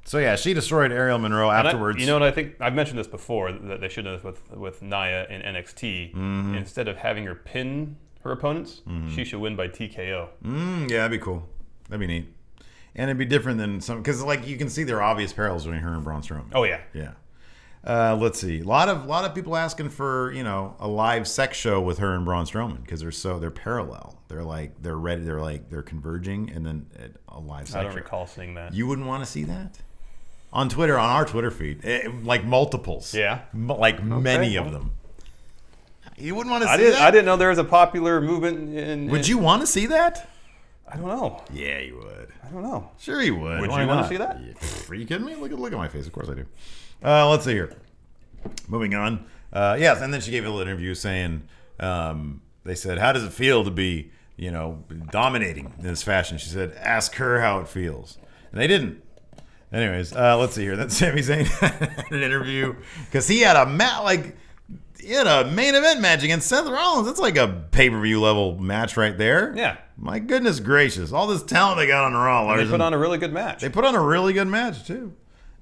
So yeah, she destroyed Ariel Monroe afterwards. You know what I think? I've mentioned this before that they should have with Nia in NXT. Mm-hmm. Instead of having her pin her opponents, she should win by TKO. Yeah, that'd be cool. That'd be neat. And it'd be different than some because like you can see there are obvious parallels between her and Braun Strowman. Oh yeah. Yeah. Let's see. A lot of people asking for a live sex show with her and Braun Strowman because they're parallel. They're ready. They're converging, and then a live sex show. I don't recall seeing that. You wouldn't want to see that on Twitter, on our Twitter feed, like multiples. Yeah, many of them. You wouldn't want to see that. I didn't know there was a popular movement. Would you want to see that? I don't know. Yeah, you would. I don't know. Sure, you would. Would you want to see that? Are you kidding me? Look at my face. Of course I do. Let's see here. Moving on. Yes, and then she gave a little interview saying, they said, how does it feel to be, dominating in this fashion? She said, ask her how it feels. And they didn't. Anyways, let's see here. Then Sami Zayn had an interview because he had a main event match against Seth Rollins. That's like a pay-per-view level match right there. Yeah. My goodness gracious. All this talent they got on Raw. They put on a really good match. They put on a really good match, too.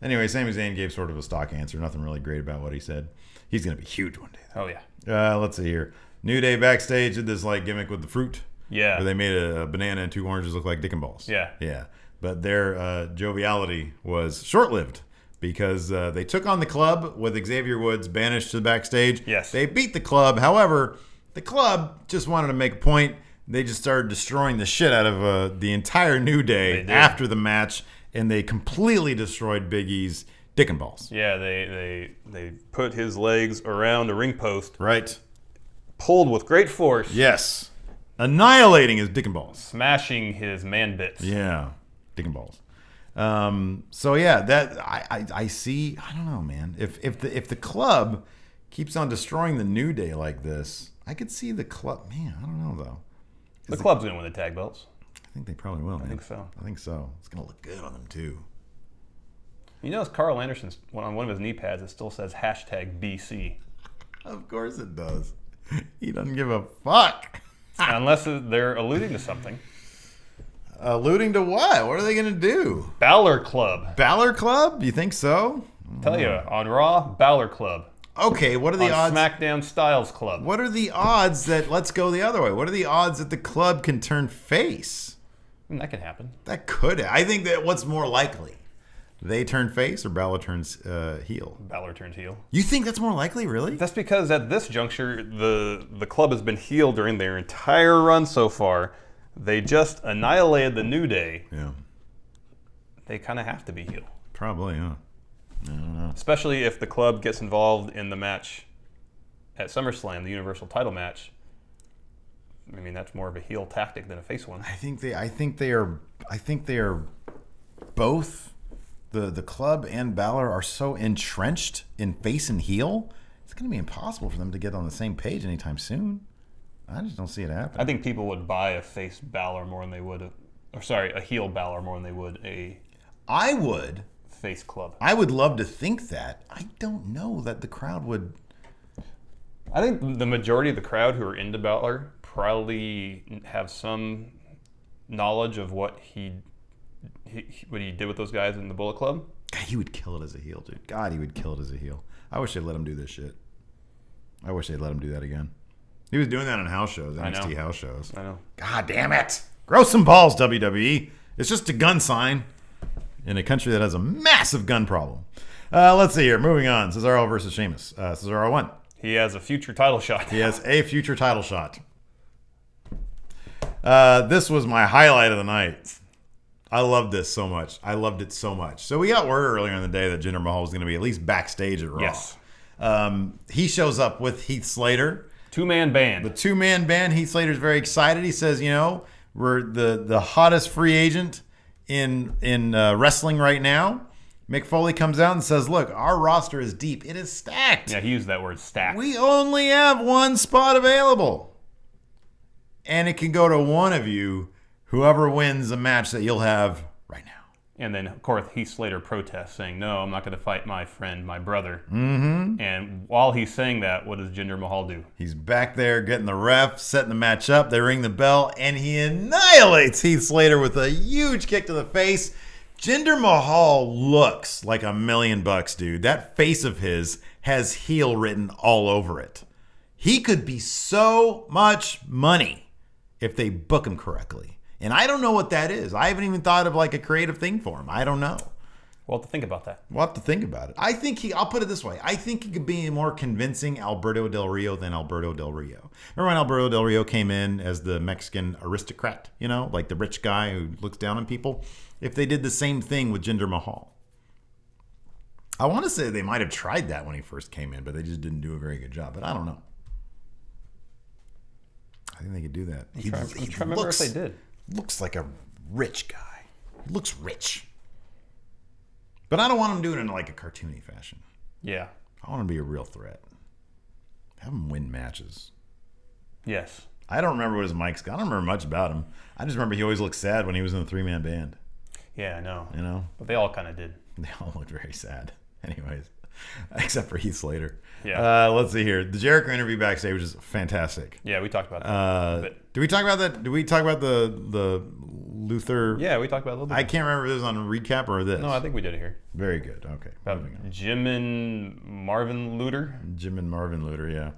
Anyway, Sami Zayn gave sort of a stock answer. Nothing really great about what he said. He's going to be huge one day, though. Oh, yeah. Let's see here. New Day backstage did this gimmick with the fruit. Yeah. Where they made a banana and two oranges look like dick and balls. Yeah. Yeah. But their joviality was short-lived because they took on the club with Xavier Woods banished to the backstage. Yes. They beat the club. However, the club just wanted to make a point. They just started destroying the shit out of the entire New Day after the match. And they completely destroyed Big E's dick and balls. Yeah, they put his legs around a ring post. Right. Pulled with great force. Yes. Annihilating his dick and balls. Smashing his man bits. Yeah. Dick and balls. So yeah, that I see. I don't know, man. If the club keeps on destroying the New Day like this, I could see the club. Man, I don't know though. The club's gonna win the tag belts. I think they probably will. Man. I think so. I think so. It's gonna look good on them too. You notice Carl Anderson's on one of his knee pads, it still says #BC. Of course it does. He doesn't give a fuck. Unless they're alluding to something. Alluding to what? What are they going to do? Balor Club. Balor Club? You think so? Tell you, on Raw, Balor Club. Okay, what are the odds? SmackDown, Styles Club. What are the odds that, let's go the other way, what are the odds that the club can turn face? I mean, that can happen. That could. I think that what's more likely? They turn face or Balor turns heel? Balor turns heel. You think that's more likely, really? That's because at this juncture, the club has been heel during their entire run so far. They just annihilated the New Day. Yeah. They kind of have to be heel. Probably, huh? I don't know. Especially if the club gets involved in the match at SummerSlam, the Universal title match. I mean, that's more of a heel tactic than a face one. I think they are both. The club and Balor are so entrenched in face and heel, it's going to be impossible for them to get on the same page anytime soon. I just don't see it happening. I think people would buy a face Balor more than they would, a heel Balor more than they would a I would. face club. I would love to think that. I don't know that the crowd would. I think the majority of the crowd who are into Balor probably have some knowledge of what he did with those guys in the Bullet Club. God, he would kill it as a heel, dude. God, he would kill it as a heel. I wish they'd let him do this shit. I wish they'd let him do that again. He was doing that on house shows, NXT house shows. I know. God damn it. Grow some balls, WWE. It's just a gun sign in a country that has a massive gun problem. Let's see here. Moving on. Cesaro versus Sheamus. Cesaro won. He has a future title shot. He has a future title shot. This was my highlight of the night. I loved this so much. I loved it so much. So we got word earlier in the day that Jinder Mahal was going to be at least backstage at Raw. Yes. He shows up with Heath Slater. Two-man band. The two-man band. Heath Slater's very excited. He says, we're the hottest free agent in wrestling right now. Mick Foley comes out and says, look, our roster is deep. It is stacked. Yeah, he used that word, stacked. We only have one spot available. And it can go to one of you, whoever wins the match that you'll have right now. And then, of course, Heath Slater protests, saying, no, I'm not going to fight my friend, my brother. Mm-hmm. And while he's saying that, what does Jinder Mahal do? He's back there getting the ref, setting the match up. They ring the bell, and he annihilates Heath Slater with a huge kick to the face. Jinder Mahal looks like $1 million, dude. That face of his has heel written all over it. He could be so much money if they book him correctly. And I don't know what that is. I haven't even thought of like a creative thing for him. I don't know. We'll have to think about that. We'll have to think about it. I think I'll put it this way. I think he could be a more convincing Alberto Del Rio than Alberto Del Rio. Remember when Alberto Del Rio came in as the Mexican aristocrat, like the rich guy who looks down on people? If they did the same thing with Jinder Mahal. I want to say they might have tried that when he first came in, but they just didn't do a very good job. But I don't know. I think they could do that. I'm trying to remember if they did. Looks like a rich guy. He looks rich. But I don't want him doing it in like a cartoony fashion. Yeah. I want him to be a real threat. Have him win matches. Yes. I don't remember what his mic's got. I don't remember much about him. I just remember he always looked sad when he was in the three-man band. Yeah, I know. You know? But they all kind of did. They all looked very sad. Anyways. Except for Heath Slater. Yeah. Let's see here. The Jericho interview backstage was just fantastic. Yeah, we talked about that. Did we talk about that? Did we talk about the Luther? Yeah, we talked about it a little bit. I can't remember if it was on a recap or this. No, I think we did it here. Very good. Okay. About Jim and Marvin Luther. Jim and Marvin Luther, yeah.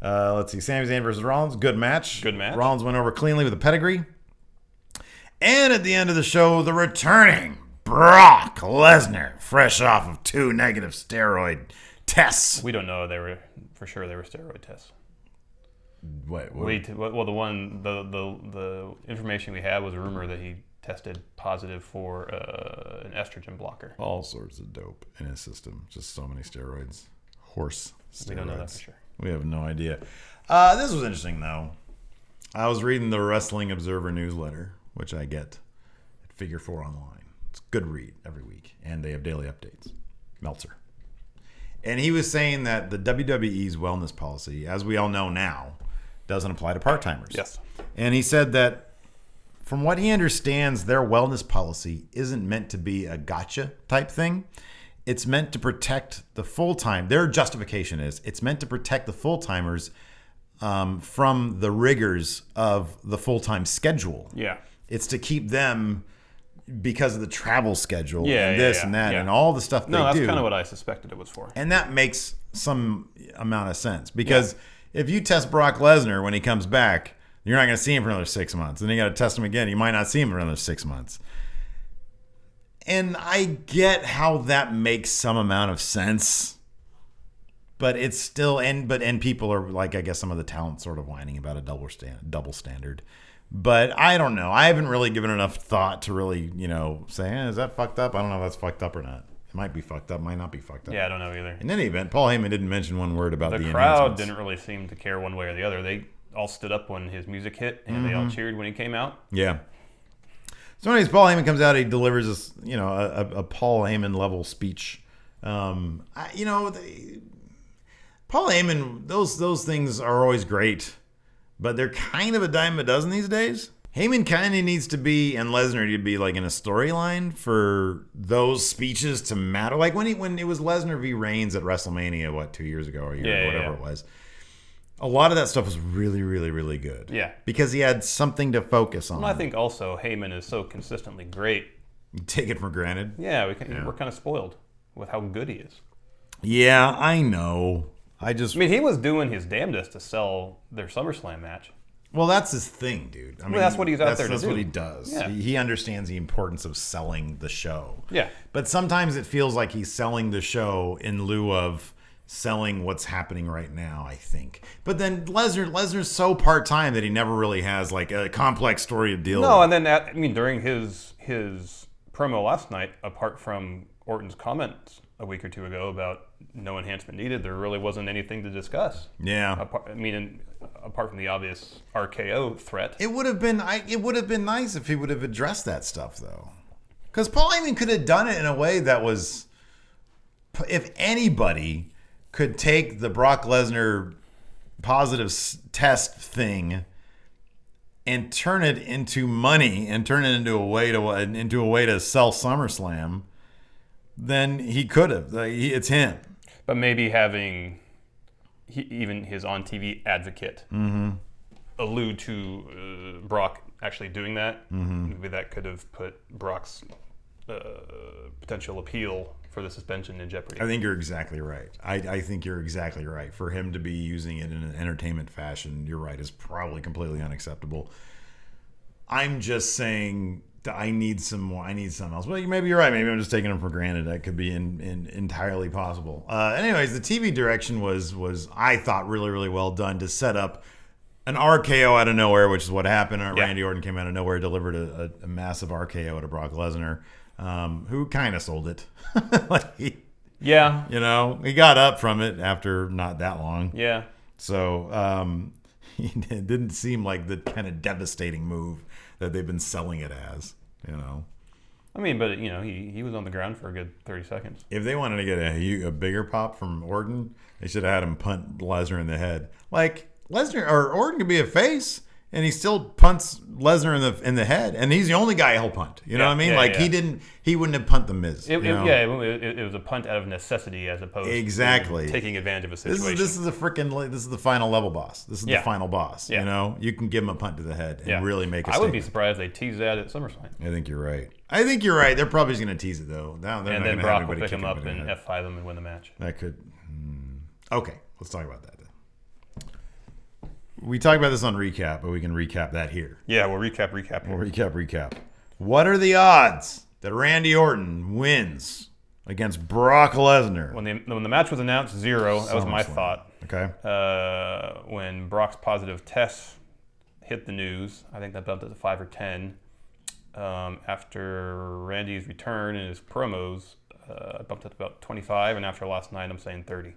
Let's see. Sami Zayn versus Rollins. Good match. Good match. Rollins went over cleanly with a pedigree. And at the end of the show, the returning Brock Lesnar, fresh off of 2 negative steroid tests. We don't know they were steroid tests. Wait, well, the information we had was a rumor that he tested positive for an estrogen blocker. All sorts of dope in his system. Just so many steroids. Horse steroids. We don't know that for sure. We have no idea. This was interesting, though. I was reading the Wrestling Observer newsletter, which I get at Figure 4 online. It's a good read every week, and they have daily updates. Meltzer. And he was saying that the WWE's wellness policy, as we all know now, doesn't apply to part-timers. Yes. And he said that from what he understands, their wellness policy isn't meant to be a gotcha type thing. It's meant to protect the full-time. Their justification is it's meant to protect the full-timers from the rigors of the full-time schedule. Yeah. It's to keep them because of the travel schedule and that and all the stuff they do. No, that's kind of what I suspected it was for. And that makes some amount of sense because if you test Brock Lesnar when he comes back, you're not going to see him for another 6 months. And then you got to test him again. You might not see him for another 6 months. And I get how that makes some amount of sense. But it's still, and people are like, I guess some of the talent sort of whining about a double standard. But I don't know. I haven't really given enough thought to really, say, is that fucked up? I don't know if that's fucked up or not. It might be fucked up, might not be fucked up. Yeah, I don't know either. In any event, Paul Heyman didn't mention one word about the crowd didn't really seem to care one way or the other. They all stood up when his music hit, and they all cheered when he came out. Yeah. So anyways, Paul Heyman comes out. He delivers this, a Paul Heyman level speech. Paul Heyman, those things are always great, but they're kind of a dime a dozen these days. Heyman kind of needs to be, and Lesnar to be like in a storyline for those speeches to matter. Like when it was Lesnar v. Reigns at WrestleMania, 2 years ago or a year, whatever it was. A lot of that stuff was really, really, really good. Yeah. Because he had something to focus on. Well, I think also Heyman is so consistently great. You take it for granted. Yeah, we're kind of spoiled with how good he is. Yeah, I know. I mean, he was doing his damnedest to sell their SummerSlam match. Well, that's his thing, dude. I mean, that's what he's out there to do. That's what he does. Yeah. He understands the importance of selling the show. Yeah. But sometimes it feels like he's selling the show in lieu of selling what's happening right now, I think. But then Lesnar's so part-time that he never really has like a complex story to deal with. No, and then during his promo last night, apart from Orton's comments a week or two ago about no enhancement needed, there really wasn't anything to discuss. Yeah. Apart from the obvious RKO threat. It would have been nice if he would have addressed that stuff though. Because Paul Heyman could have done it in a way that was, if anybody could take the Brock Lesnar positive test thing and turn it into money and turn it into a way to sell SummerSlam, then he could have. It's him. But maybe having even his on-TV advocate allude to Brock actually doing that, maybe that could have put Brock's potential appeal for the suspension in jeopardy. I think you're exactly right. I think you're exactly right. For him to be using it in an entertainment fashion, you're right, is probably completely unacceptable. I'm just saying that I need some more. I need something else. Well, maybe you're right. Maybe I'm just taking them for granted. That could be entirely possible. Anyways, the TV direction was I thought really, really well done to set up an RKO out of nowhere, which is what happened. Randy Orton came out of nowhere, delivered a massive RKO to Brock Lesnar. Who kind of sold it. He got up from it after not that long. Yeah. So it didn't seem like the kind of devastating move that they've been selling it as, But he was on the ground for a good 30 seconds. If they wanted to get a bigger pop from Orton, they should have had him punt Lesnar in the head. Like Lesnar or Orton could be a face, and he still punts Lesnar in the head, and he's the only guy he'll punt. You know what I mean? He wouldn't have punt the Miz. It was a punt out of necessity as opposed to taking advantage of a situation. This is the final level boss. This is the final boss. Yeah. You can give him a punt to the head and really make a statement. I wouldn't be surprised if they tease that at SummerSlam. I think you're right. They're probably just going to tease it though. And then Brock will pick him up and F5 him and win the match. That could. Okay, let's talk about that. We talked about this on recap, but we can recap that here. Yeah, we'll recap. We'll recap. What are the odds that Randy Orton wins against Brock Lesnar? When the match was announced, 0. That was my thought. Okay. When Brock's positive test hit the news, I think that bumped it to 5 or 10. After Randy's return and his promos, I bumped it to about 25. And after last night, I'm saying 30.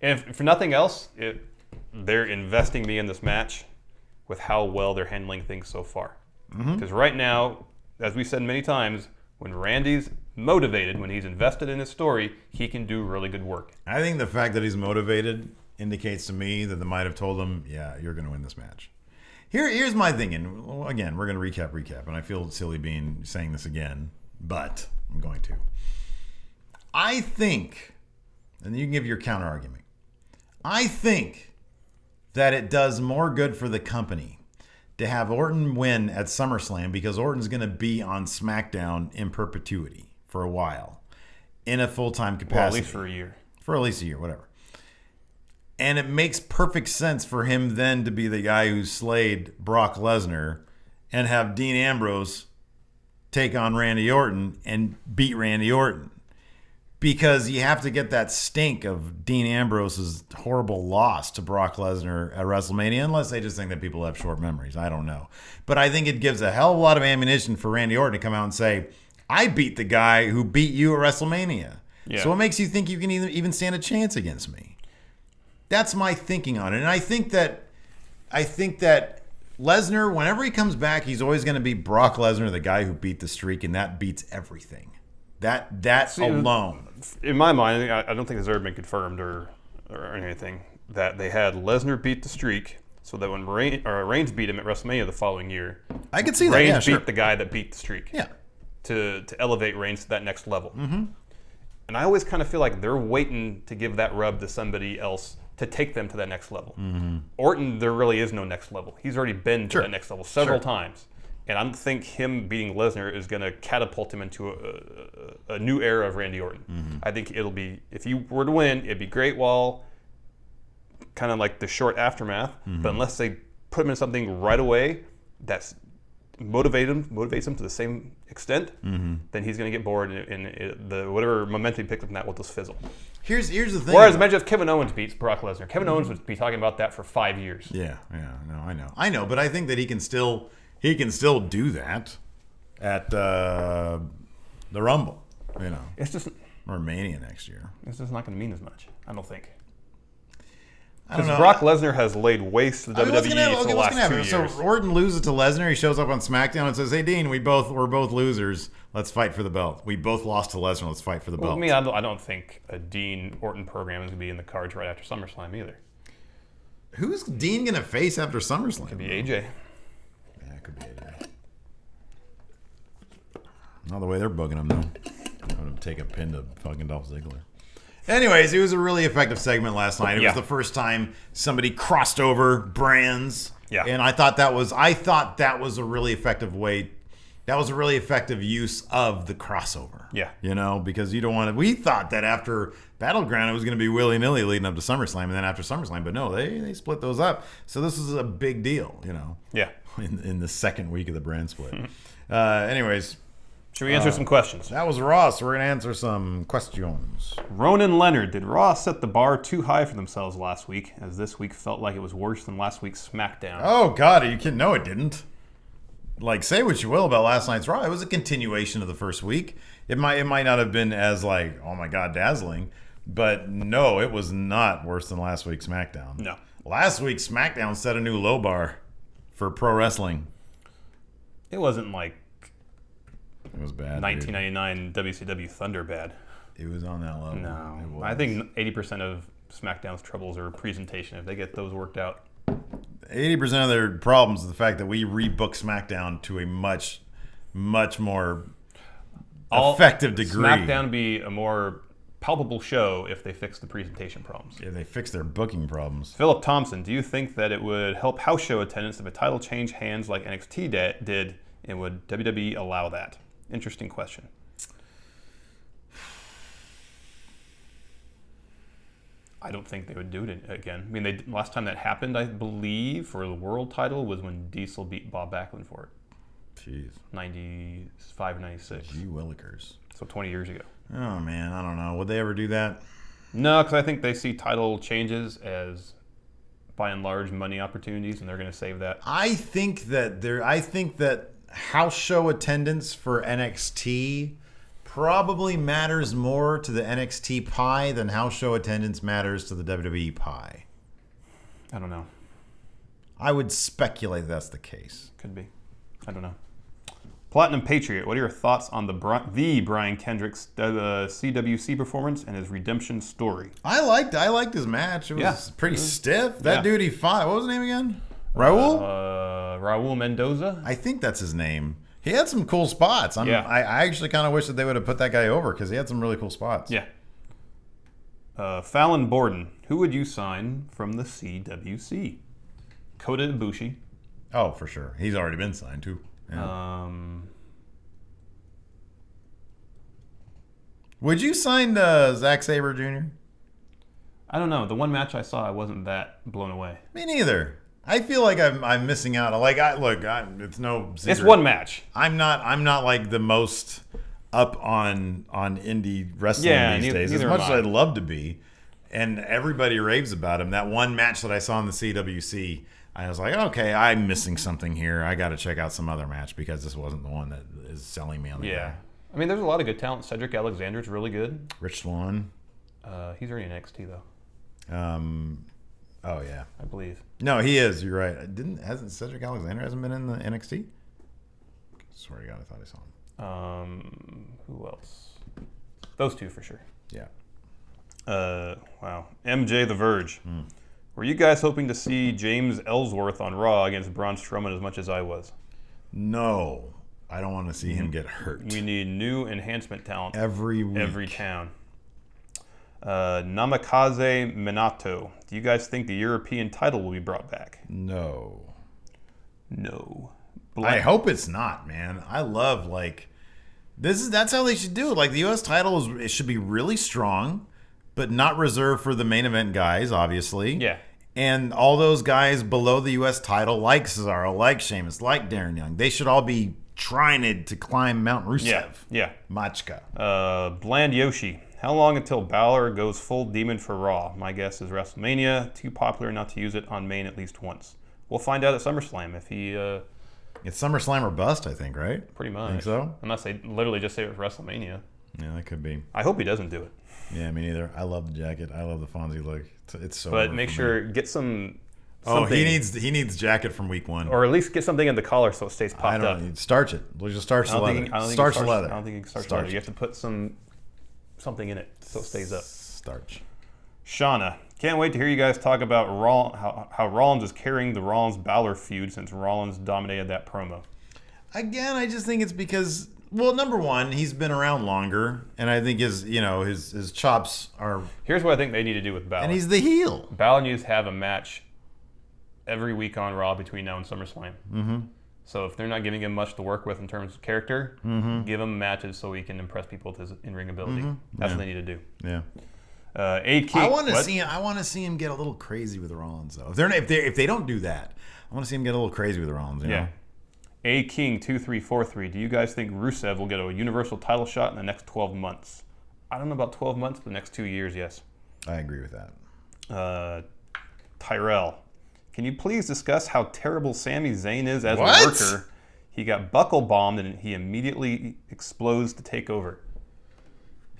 And if for nothing else, they're investing me in this match with how well they're handling things so far. Because right now, as we said many times, when Randy's motivated, when he's invested in his story, he can do really good work. I think the fact that he's motivated indicates to me that they might have told him, yeah, you're going to win this match. Here's my thing, and again, we're going to recap, and I feel silly saying this again, but I'm going to. I think, and you can give your counter argument, I think that it does more good for the company to have Orton win at SummerSlam because Orton's going to be on SmackDown in perpetuity for a while in a full-time capacity. Well, at least for a year. For at least a year, whatever. And it makes perfect sense for him then to be the guy who slayed Brock Lesnar and have Dean Ambrose take on Randy Orton and beat Randy Orton. Because you have to get that stink of Dean Ambrose's horrible loss to Brock Lesnar at WrestleMania, unless they just think that people have short memories. I don't know. But I think it gives a hell of a lot of ammunition for Randy Orton to come out and say, I beat the guy who beat you at WrestleMania. Yeah. So what makes you think you can even stand a chance against me? That's my thinking on it. And I think that Lesnar, whenever he comes back, he's always going to be Brock Lesnar, the guy who beat the streak, and that beats everything. That alone. In my mind, I don't think it's ever been confirmed or anything that they had Lesnar beat the streak, so that when Reigns beat him at WrestleMania the following year, I could see that. Reigns beat the guy that beat the streak. Yeah. To elevate Reigns to that next level. Mm-hmm. And I always kind of feel like they're waiting to give that rub to somebody else to take them to that next level. Mm-hmm. Orton, there really is no next level. He's already been to that next level several times. And I don't think him beating Lesnar is going to catapult him into a new era of Randy Orton. Mm-hmm. I think it'll be, if he were to win, it'd be great while kind of like the short aftermath. Mm-hmm. But unless they put him in something right away that's motivates him to the same extent, mm-hmm. then he's going to get bored, and the whatever momentum he picked up in that will just fizzle. Here's the thing. Whereas imagine if Kevin Owens beats Brock Lesnar. Kevin Owens would be talking about that for 5 years. Yeah, no, I know, but I think that he can still do that at the Rumble, It's just or Mania next year. It's just not going to mean as much, I don't think. Because Brock Lesnar has laid waste to the WWE for the last 2 years. So Orton loses to Lesnar. He shows up on SmackDown and says, "Hey Dean, we're both losers. Let's fight for the belt. We both lost to Lesnar. Let's fight for the belt." Me, I don't think a Dean Orton program is going to be in the cards right after SummerSlam either. Who's Dean going to face after SummerSlam? Could be AJ. Yeah, it could be AJ. Not the way they're bugging him though. I'm going to take a pin to fucking Dolph Ziggler. Anyways, it was a really effective segment last night. It was the first time somebody crossed over brands. Yeah. And I thought that was a really effective way. That was a really effective use of the crossover. Yeah. Because you don't want to. We thought that after Battleground it was going to be willy-nilly leading up to SummerSlam and then after SummerSlam, but no, they split those up. So this is a big deal, Yeah. In the second week of the brand split. Anyways. Should we answer some questions? That was Ross. We're going to answer some questions. Ronan Leonard, did Raw set the bar too high for themselves last week, as this week felt like it was worse than last week's SmackDown? Oh, God, are you kidding? No, it didn't. Like, say what you will about last night's Raw. It was a continuation of the first week. It might not have been as, like, oh, my God, dazzling. But, no, it was not worse than last week's SmackDown. No. Last week's SmackDown set a new low bar for pro wrestling. It wasn't like it was bad. 1999 WCW Thunder bad. It was on that level. No. I think 80% of SmackDown's troubles are presentation. If they get those worked out. 80% of their problems is the fact that we rebook SmackDown to a much, much more effective degree. SmackDown would be a more palpable show if they fix the presentation problems. Yeah, they fix their booking problems. Philip Thompson, do you think that it would help house show attendance if a title changed hands like NXT did, and would WWE allow that? Interesting question. I don't think they would do it again. I mean, last time that happened, I believe, for the world title was when Diesel beat Bob Backlund for it. Jeez. 95, 96. Gee willikers. So 20 years ago. Oh, man, I don't know. Would they ever do that? No, because I think they see title changes as, by and large, money opportunities, and they're going to save that. I think that house show attendance for NXT probably matters more to the NXT pie than house show attendance matters to the WWE pie. I don't know. I would speculate that's the case. Could be. I don't know. Platinum Patriot, what are your thoughts on the Brian Kendrick's CWC performance and his redemption story? I liked his match. It was pretty stiff. That dude he fought. What was his name again? Raul? Raul Mendoza. I think that's his name. He had some cool spots. I actually kind of wish that they would have put that guy over because he had some really cool spots. Yeah. Fallon Borden. Who would you sign from the CWC? Kota Ibushi. Oh, for sure. He's already been signed, too. Yeah. Would you sign Zack Sabre Jr.? I don't know. The one match I saw, I wasn't that blown away. Me neither. I feel like I'm missing out. It's no secret. It's one match. I'm not like the most up on indie wrestling these days, as much as I'd love to be. And everybody raves about him. That one match that I saw in the CWC, I was like, okay, I'm missing something here. I got to check out some other match because this wasn't the one that is selling me on the guy. I mean, there's a lot of good talent. Cedric Alexander's really good. Rich Swann. He's already in NXT though. Oh yeah, I believe. No, he is. You're right. Hasn't Cedric Alexander been in the NXT? Swear to God, I thought I saw him. Who else? Those two for sure. Yeah. Wow. MJ The Verge. Were you guys hoping to see James Ellsworth on Raw against Braun Strowman as much as I was? No. I don't want to see him get hurt. We need new enhancement talent every week. Every town. Namikaze Minato. Do you guys think the European title will be brought back? No. I hope it's not, man. I love that's how they should do it. Like the US title it should be really strong, but not reserved for the main event guys, obviously. Yeah. And all those guys below the US title, like Cesaro, like Sheamus, like Darren Young, they should all be trying to climb Mount Rusev. Yeah. Machka. Bland Yoshi. How long until Balor goes full demon for Raw? My guess is WrestleMania. Too popular not to use it on main at least once. We'll find out at SummerSlam if he... It's SummerSlam or bust, I think, right? Pretty much. Think so? Unless they literally just say it was WrestleMania. Yeah, that could be. I hope he doesn't do it. Yeah, me neither. I love the jacket. I love the Fonzie look. It's so. But make sure get some. Oh, he needs jacket from week 1, or at least get something in the collar so it stays popped up. Starch it. We'll just starch the leather. Starch the leather. I don't think you can starch the leather. You have to put something in it so it stays up. Starch. Shauna, can't wait to hear you guys talk about how Rollins is carrying the Rollins-Balor feud since Rollins dominated that promo. Again, I just think it's because, well, number one, he's been around longer, and I think his chops are... Here's what I think they need to do with Balor. And he's the heel. Balor needs to have a match every week on Raw between now and SummerSlam. Mm-hmm. So if they're not giving him much to work with in terms of character, give him matches so he can impress people with his in-ring ability. That's what they need to do. Yeah. I want to see him get a little crazy with Rollins though. If they don't do that, I want to see him get a little crazy with Rollins. You know? A King 2343. Do you guys think Rusev will get a Universal title shot in the next 12 months? I don't know about 12 months, but the next 2 years, yes. I agree with that. Tyrell, can you please discuss how terrible Sami Zayn is as a worker? He got buckle bombed and he immediately explodes to take over.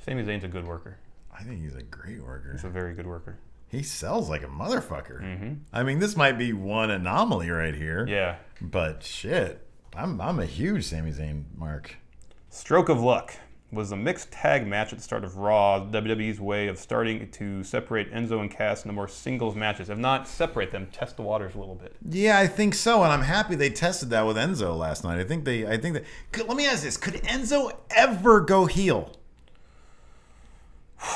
Sami Zayn's a good worker. I think he's a great worker. He's a very good worker. He sells like a motherfucker. I mean, this might be one anomaly right here. Yeah. But shit, I'm a huge Sami Zayn mark. Stroke of luck was a mixed tag match at the start of Raw, WWE's way of starting to separate Enzo and Cass into more singles matches. If not, separate them, test the waters a little bit. Yeah, I think so, and I'm happy they tested that with Enzo last night. I think that. Let me ask this: could Enzo ever go heel?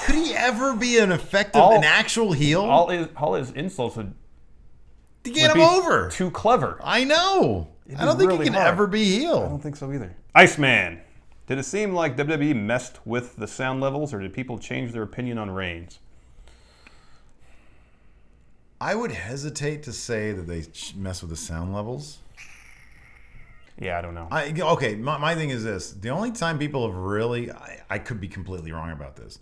Could he ever be an actual heel? All his insults would get him over. Too clever. I know. I don't think he can ever be heel. I don't think so either. Iceman. Did it seem like WWE messed with the sound levels, or did people change their opinion on Reigns? I would hesitate to say that they mess with the sound levels. Yeah, I don't know. My thing is this. The only time people have really... I could be completely wrong about this.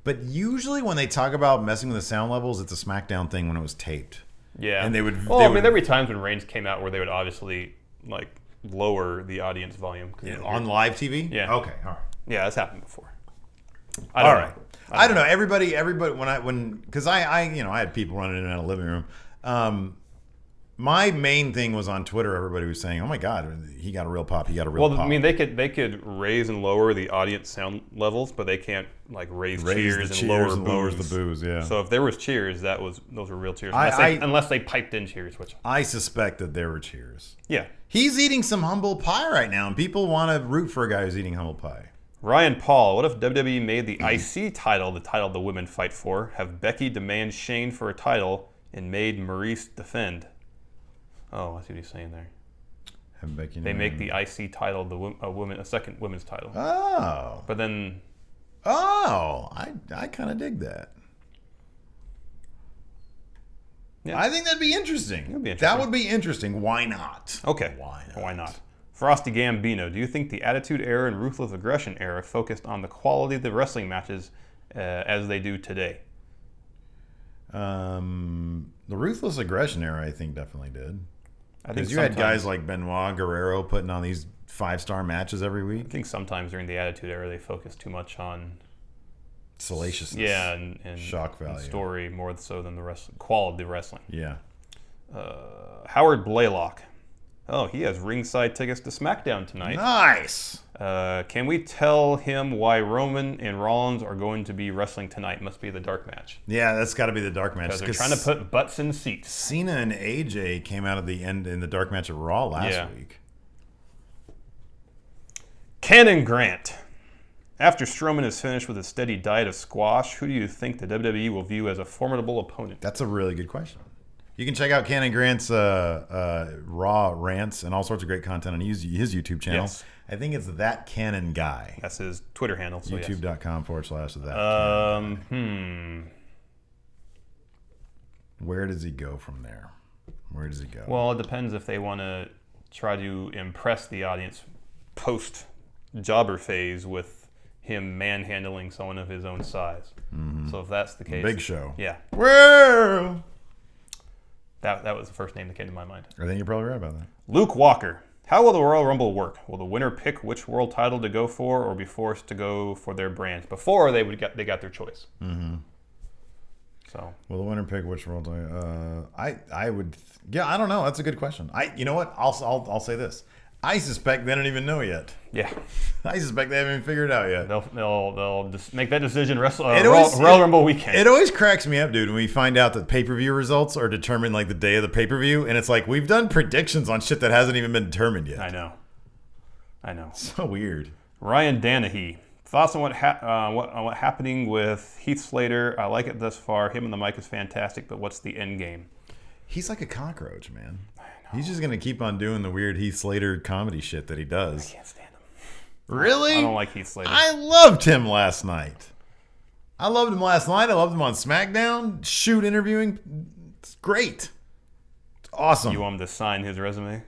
But usually when they talk about messing with the sound levels, it's a SmackDown thing when it was taped. Yeah. And they would... there were times when Reigns came out where they would obviously lower the audience volume. On live TV? Yeah. Okay, all right. Yeah, that's happened before. I don't know. Everybody, because I had people running in and out of the living room. My main thing was on Twitter. Everybody was saying, "Oh my God, he got a real pop. He got a real pop." Well, I mean, they could raise and lower the audience sound levels, but they can't like raise cheers and lower lowers boos. the boos. Yeah. So if there was cheers, those were real cheers. Unless they piped in cheers, which I suspect that there were cheers. Yeah. He's eating some humble pie right now, and people want to root for a guy who's eating humble pie. Ryan Paul, what if WWE made the IC title the title the women fight for, have Becky demand Shane for a title, and made Maurice defend? Oh, I see what he's saying there. Have Becky they make the IC title a second women's title. Oh. But then... Oh, I kind of dig that. Yeah. I think that'd be interesting. That would be interesting. Why not? Okay. Why not? Frosty Gambino, do you think the Attitude Era and Ruthless Aggression Era focused on the quality of the wrestling matches as they do today? The Ruthless Aggression Era, I think, definitely did. Because you had guys like Benoit, Guerrero putting on these 5-star matches every week. I think sometimes during the Attitude Era they focused too much on salaciousness. Yeah, and shock value. And story more so than the quality of wrestling. Yeah. Howard Blaylock. Oh, he has ringside tickets to SmackDown tonight. Nice. Can we tell him why Roman and Rollins are going to be wrestling tonight? Must be the dark match. Yeah, that's got to be the dark match. Because they're trying to put butts in seats. Cena and AJ came out of the end in the dark match at Raw last week. Cannon Grant. After Strowman is finished with a steady diet of squash, who do you think the WWE will view as a formidable opponent? That's a really good question. You can check out Cannon Grant's Raw rants and all sorts of great content on his YouTube channel. Yes. I think it's That Cannon Guy. That's his Twitter handle. So YouTube.com/that. Where does he go from there? Where does he go? Well, it depends if they want to try to impress the audience post-jobber phase with him manhandling someone of his own size. Mm-hmm. So if that's the case... Big Show. Yeah. Whoa! That was the first name that came to my mind. I think you're probably right about that. Luke Walker. How will the Royal Rumble work? Will the winner pick which world title to go for, or be forced to go for their brand? Before they got their choice. Mm-hmm. So. Will the winner pick which world title? I would. Yeah, I don't know. That's a good question. You know what? I'll say this. I suspect they don't even know yet. Yeah. I suspect they haven't even figured it out yet. They'll just make that decision Royal Rumble weekend. It always cracks me up, dude, when we find out that pay-per-view results are determined like the day of the pay-per-view, and it's like we've done predictions on shit that hasn't even been determined yet. I know. So weird. Ryan Danahy. Thoughts on what happening with Heath Slater? I like it thus far. Him on the mic is fantastic, but what's the end game? He's like a cockroach, man. He's just going to keep on doing the weird Heath Slater comedy shit that he does. I can't stand him. Really? I don't like Heath Slater. I loved him last night. I loved him on SmackDown. Shoot, interviewing. It's great. It's awesome. You want him to sign his resume?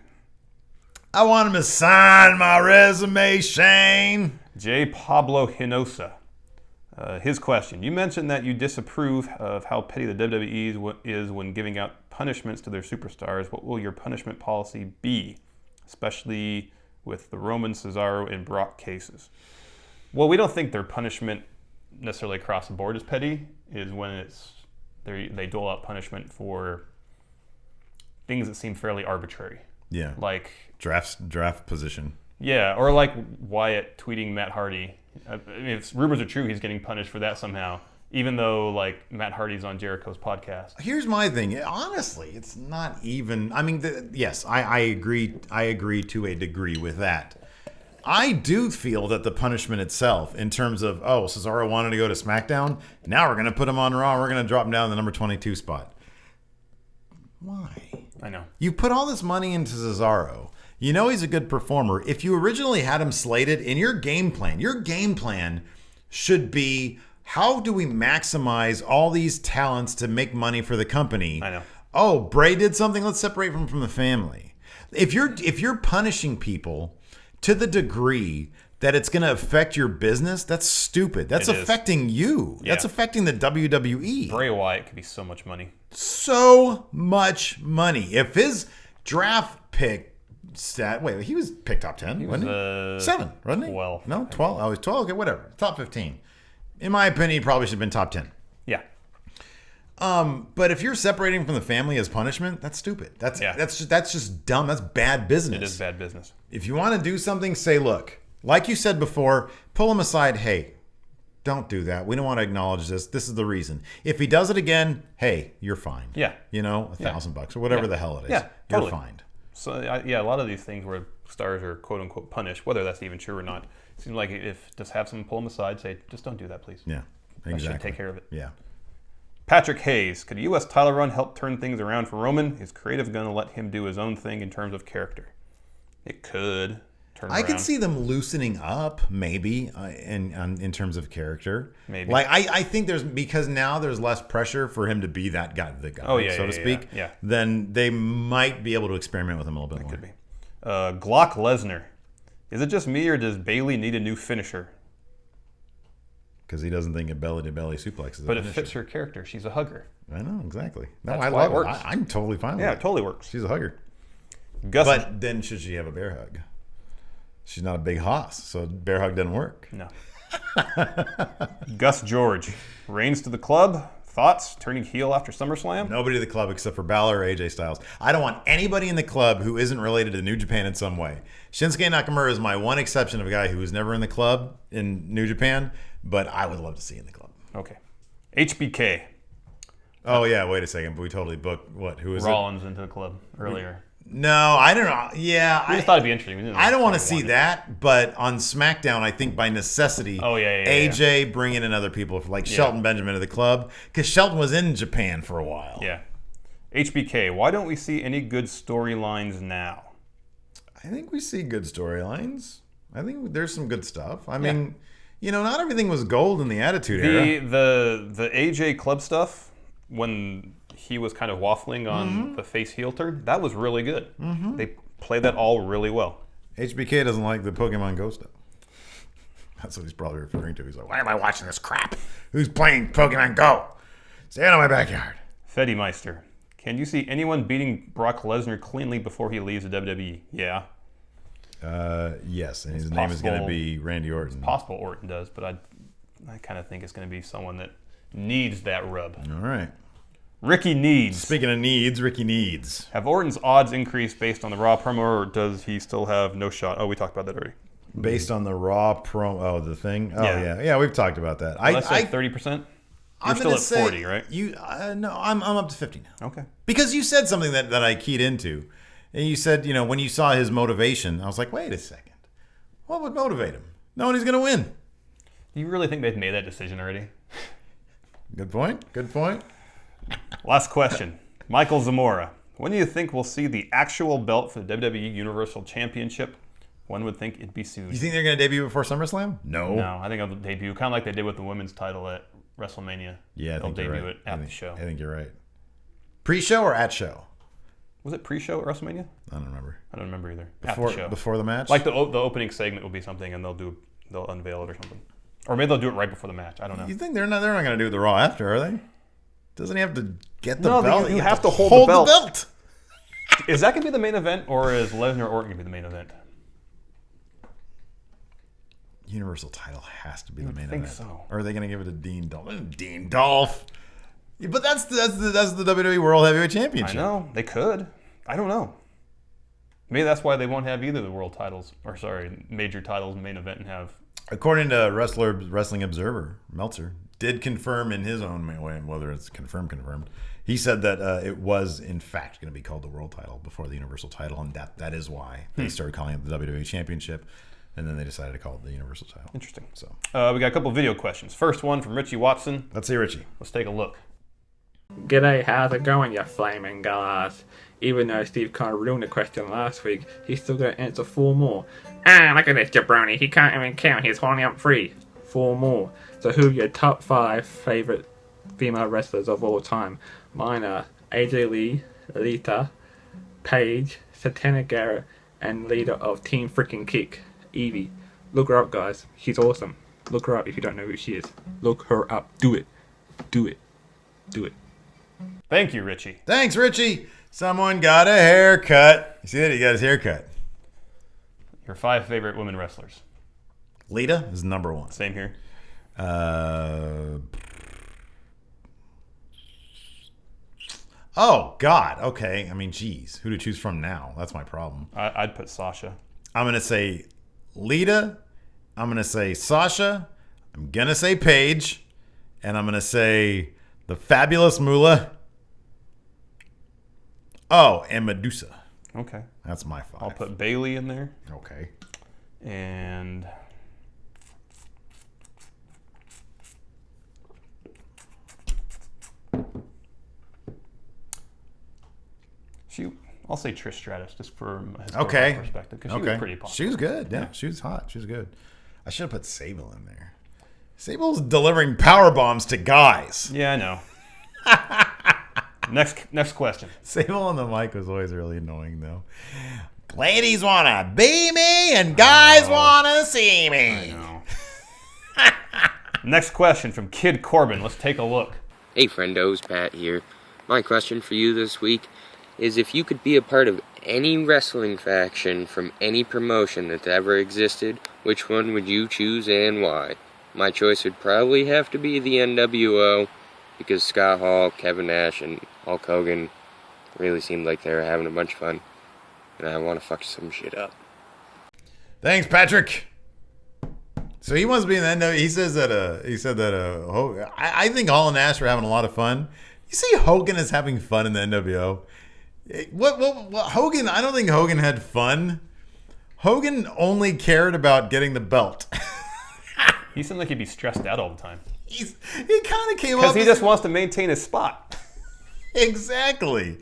I want him to sign my resume, Shane. J. Pablo Hinosa. His question. You mentioned that you disapprove of how petty the WWE is when giving out punishments to their superstars. What will your punishment policy be, especially with the Roman, Cesaro, and Brock cases? Well, we don't think their punishment necessarily across the board is petty. Is when they dole out punishment for things that seem fairly arbitrary. Yeah. Like draft position. Yeah, or like Wyatt tweeting Matt Hardy. I mean, if rumors are true, he's getting punished for that somehow, even though like Matt Hardy's on Jericho's podcast. Here's my thing. Honestly, it's not even. I mean, yes, I agree. I agree to a degree with that. I do feel that the punishment itself, in terms of Cesaro wanted to go to SmackDown, now we're going to put him on Raw. We're going to drop him down to the number 22 spot. Why? I know. You put all this money into Cesaro. You know he's a good performer. If you originally had him slated in your game plan should be, how do we maximize all these talents to make money for the company? I know. Oh, Bray did something. Let's separate him from the family. If you're punishing people to the degree that it's going to affect your business, that's stupid. That's affecting you. Yeah. That's affecting the WWE. Bray Wyatt could be so much money. So much money. If his draft pick he was picked top 10, wasn't he? 7, wasn't he? 12. No, 12. I was 12. Okay, whatever. Top 15. In my opinion, he probably should have been top 10. Yeah. But if you're separating from the family as punishment, that's stupid. That's just dumb. That's bad business. It is bad business. If you want to do something, say, look, like you said before, pull him aside. Hey, don't do that. We don't want to acknowledge this. This is the reason. If he does it again, hey, you're fined. Yeah. You know, $1,000 or whatever the hell it is. Yeah, totally. You're fined. So a lot of these things where stars are quote unquote punished, whether that's even true or not, it seems like if just have someone pull them aside, say, just don't do that, please. Yeah, exactly. I should take care of it. Yeah. Patrick Hayes, could a U.S. title run help turn things around for Roman? Is creative going to let him do his own thing in terms of character? It could turn around. I could see them loosening up, maybe, in terms of character. Maybe. Like I think because now there's less pressure for him to be that guy, so to speak. Yeah. Then they might be able to experiment with him a little bit more. Could be. Glock Lesnar. Is it just me or does Bayley need a new finisher? Because he doesn't think a belly-to-belly suplex is But a it finisher. fits her character. She's a hugger. I know, exactly. No, That's I why love it works. I'm totally fine with Yeah, it. it totally works. She's a hugger. Gus, Then should she have a bear hug? She's not a big hoss, so bear hug doesn't work. No. Gus George. Reigns to the club. Thoughts? Turning heel after SummerSlam? Nobody to the club except for Balor or AJ Styles. I don't want anybody in the club who isn't related to New Japan in some way. Shinsuke Nakamura is my one exception of a guy who was never in the club in New Japan, but I would love to see in the club. Okay. HBK. Oh, yeah, wait a second. But we totally booked, what, who is Rollins into the club earlier. No, I don't know. Yeah. I just thought it'd be interesting. I don't want to see that, but on SmackDown, I think by necessity, AJ bringing in other people, like Shelton Benjamin to the club, because Shelton was in Japan for a while. Yeah. HBK, why don't we see any good storylines now? I think we see good storylines. I think there's some good stuff. I mean, not everything was gold in the Attitude Era. The AJ club stuff, when he was kind of waffling on the face heel turn, that was really good. They played that all really well. HBK doesn't like the Pokemon Go stuff. That's what he's probably referring to. He's like, why am I watching this crap? Who's playing Pokemon Go? Stay out of my backyard. Fetty Meister. Can you see anyone beating Brock Lesnar cleanly before he leaves the WWE? Yeah. Yes, and his name is going to be Randy Orton. It's possible Orton does, but I kind of think it's going to be someone that needs that rub. All right. Ricky Needs. Speaking of needs, Ricky Needs. Have Orton's odds increased based on the Raw promo, or does he still have no shot? Oh, we talked about that already. Based on the Raw promo, the thing? Oh, yeah, we've talked about that. Let's say 30%? You're still at 40, right? No, I'm up to 50 now. Okay. Because you said something that I keyed into. And you said, when you saw his motivation, I was like, wait a second. What would motivate him? Knowing he's going to win. Do you really think they've made that decision already? Good point. Last question. Michael Zamora. When do you think we'll see the actual belt for the WWE Universal Championship? One would think it'd be soon. You think they're going to debut before SummerSlam? No, I think it'll debut kind of like they did with the women's title at WrestleMania. Yeah, they'll debut it at the show. I think you're right. Pre-show or at show? Was it pre-show at WrestleMania? I don't remember. I don't remember either. Before, at the show. Before the match? Like the opening segment will be something, and they'll unveil it or something. Or maybe they'll do it right before the match. I don't know. You think they're not going to do the Raw after, are they? Doesn't he have to get the belt? You have to hold the belt. Is that going to be the main event, or is Lesnar or Orton going to be the main event? Universal title has to be the main I think event. so. Or are they going to give it to Dean Dolph? Dean Dolph. Yeah, but that's the WWE World Heavyweight Championship. I know. They could. I don't know. Maybe that's why they won't have either the world titles, major titles main event and have. According to Wrestling Observer, Meltzer did confirm in his own way, whether it's confirmed. He said that it was in fact going to be called the world title before the Universal title, and that is why they started calling it the WWE Championship, and then they decided to call it the Universal title. Interesting. So we got a couple video questions. First one from Richie Watson. Let's see, Richie. Let's take a look. G'day, how's it going, you flaming glass? Even though Steve kind of ruined the question last week, he's still going to answer 4 more. Look at this jabroni. He can't even count. He's holding up 3. 4 more. So who are your top 5 favorite female wrestlers of all time? Mine are AJ Lee, Lita, Paige, Satana Garrett, and leader of Team Freaking Kick, Evie. Look her up, guys. She's awesome. Look her up if you don't know who she is. Look her up. Do it. Do it. Do it. Thank you, Richie. Thanks, Richie. Someone got a haircut. You see that? He got his haircut. Your 5 favorite women wrestlers. Lita is number 1. Same here. Oh, God. Okay. I mean, geez. Who to choose from now? That's my problem. I'd put Sasha. I'm going to say Lita. I'm going to say Sasha. I'm going to say Paige. And I'm going to say the Fabulous Moolah. Oh, and Medusa. Okay. That's my 5. I'll put Bailey in there. Okay. And I'll say Trish Stratus just for a historical perspective because she was pretty popular. She was good. Yeah, she was hot. She was good. I should have put Sable in there. Sable's delivering power bombs to guys. Yeah, I know. Next question. Sable on the mic was always really annoying, though. Ladies want to be me and guys want to see me. I know. Next question from Kid Corbin. Let's take a look. Hey, friendos, Pat here. My question for you this week is if you could be a part of any wrestling faction from any promotion that's ever existed, which one would you choose and why? My choice would probably have to be the NWO, because Scott Hall, Kevin Nash, and Hulk Hogan really seemed like they were having a bunch of fun, and I want to fuck some shit up. Thanks, Patrick. So he wants to be in the NWO. He said that I think Hall and Nash are having a lot of fun. You see Hogan is having fun in the NWO. What Hogan? I don't think Hogan had fun. Hogan only cared about getting the belt. He seemed like he'd be stressed out all the time. He kind of came up because he just wants to maintain his spot. Exactly.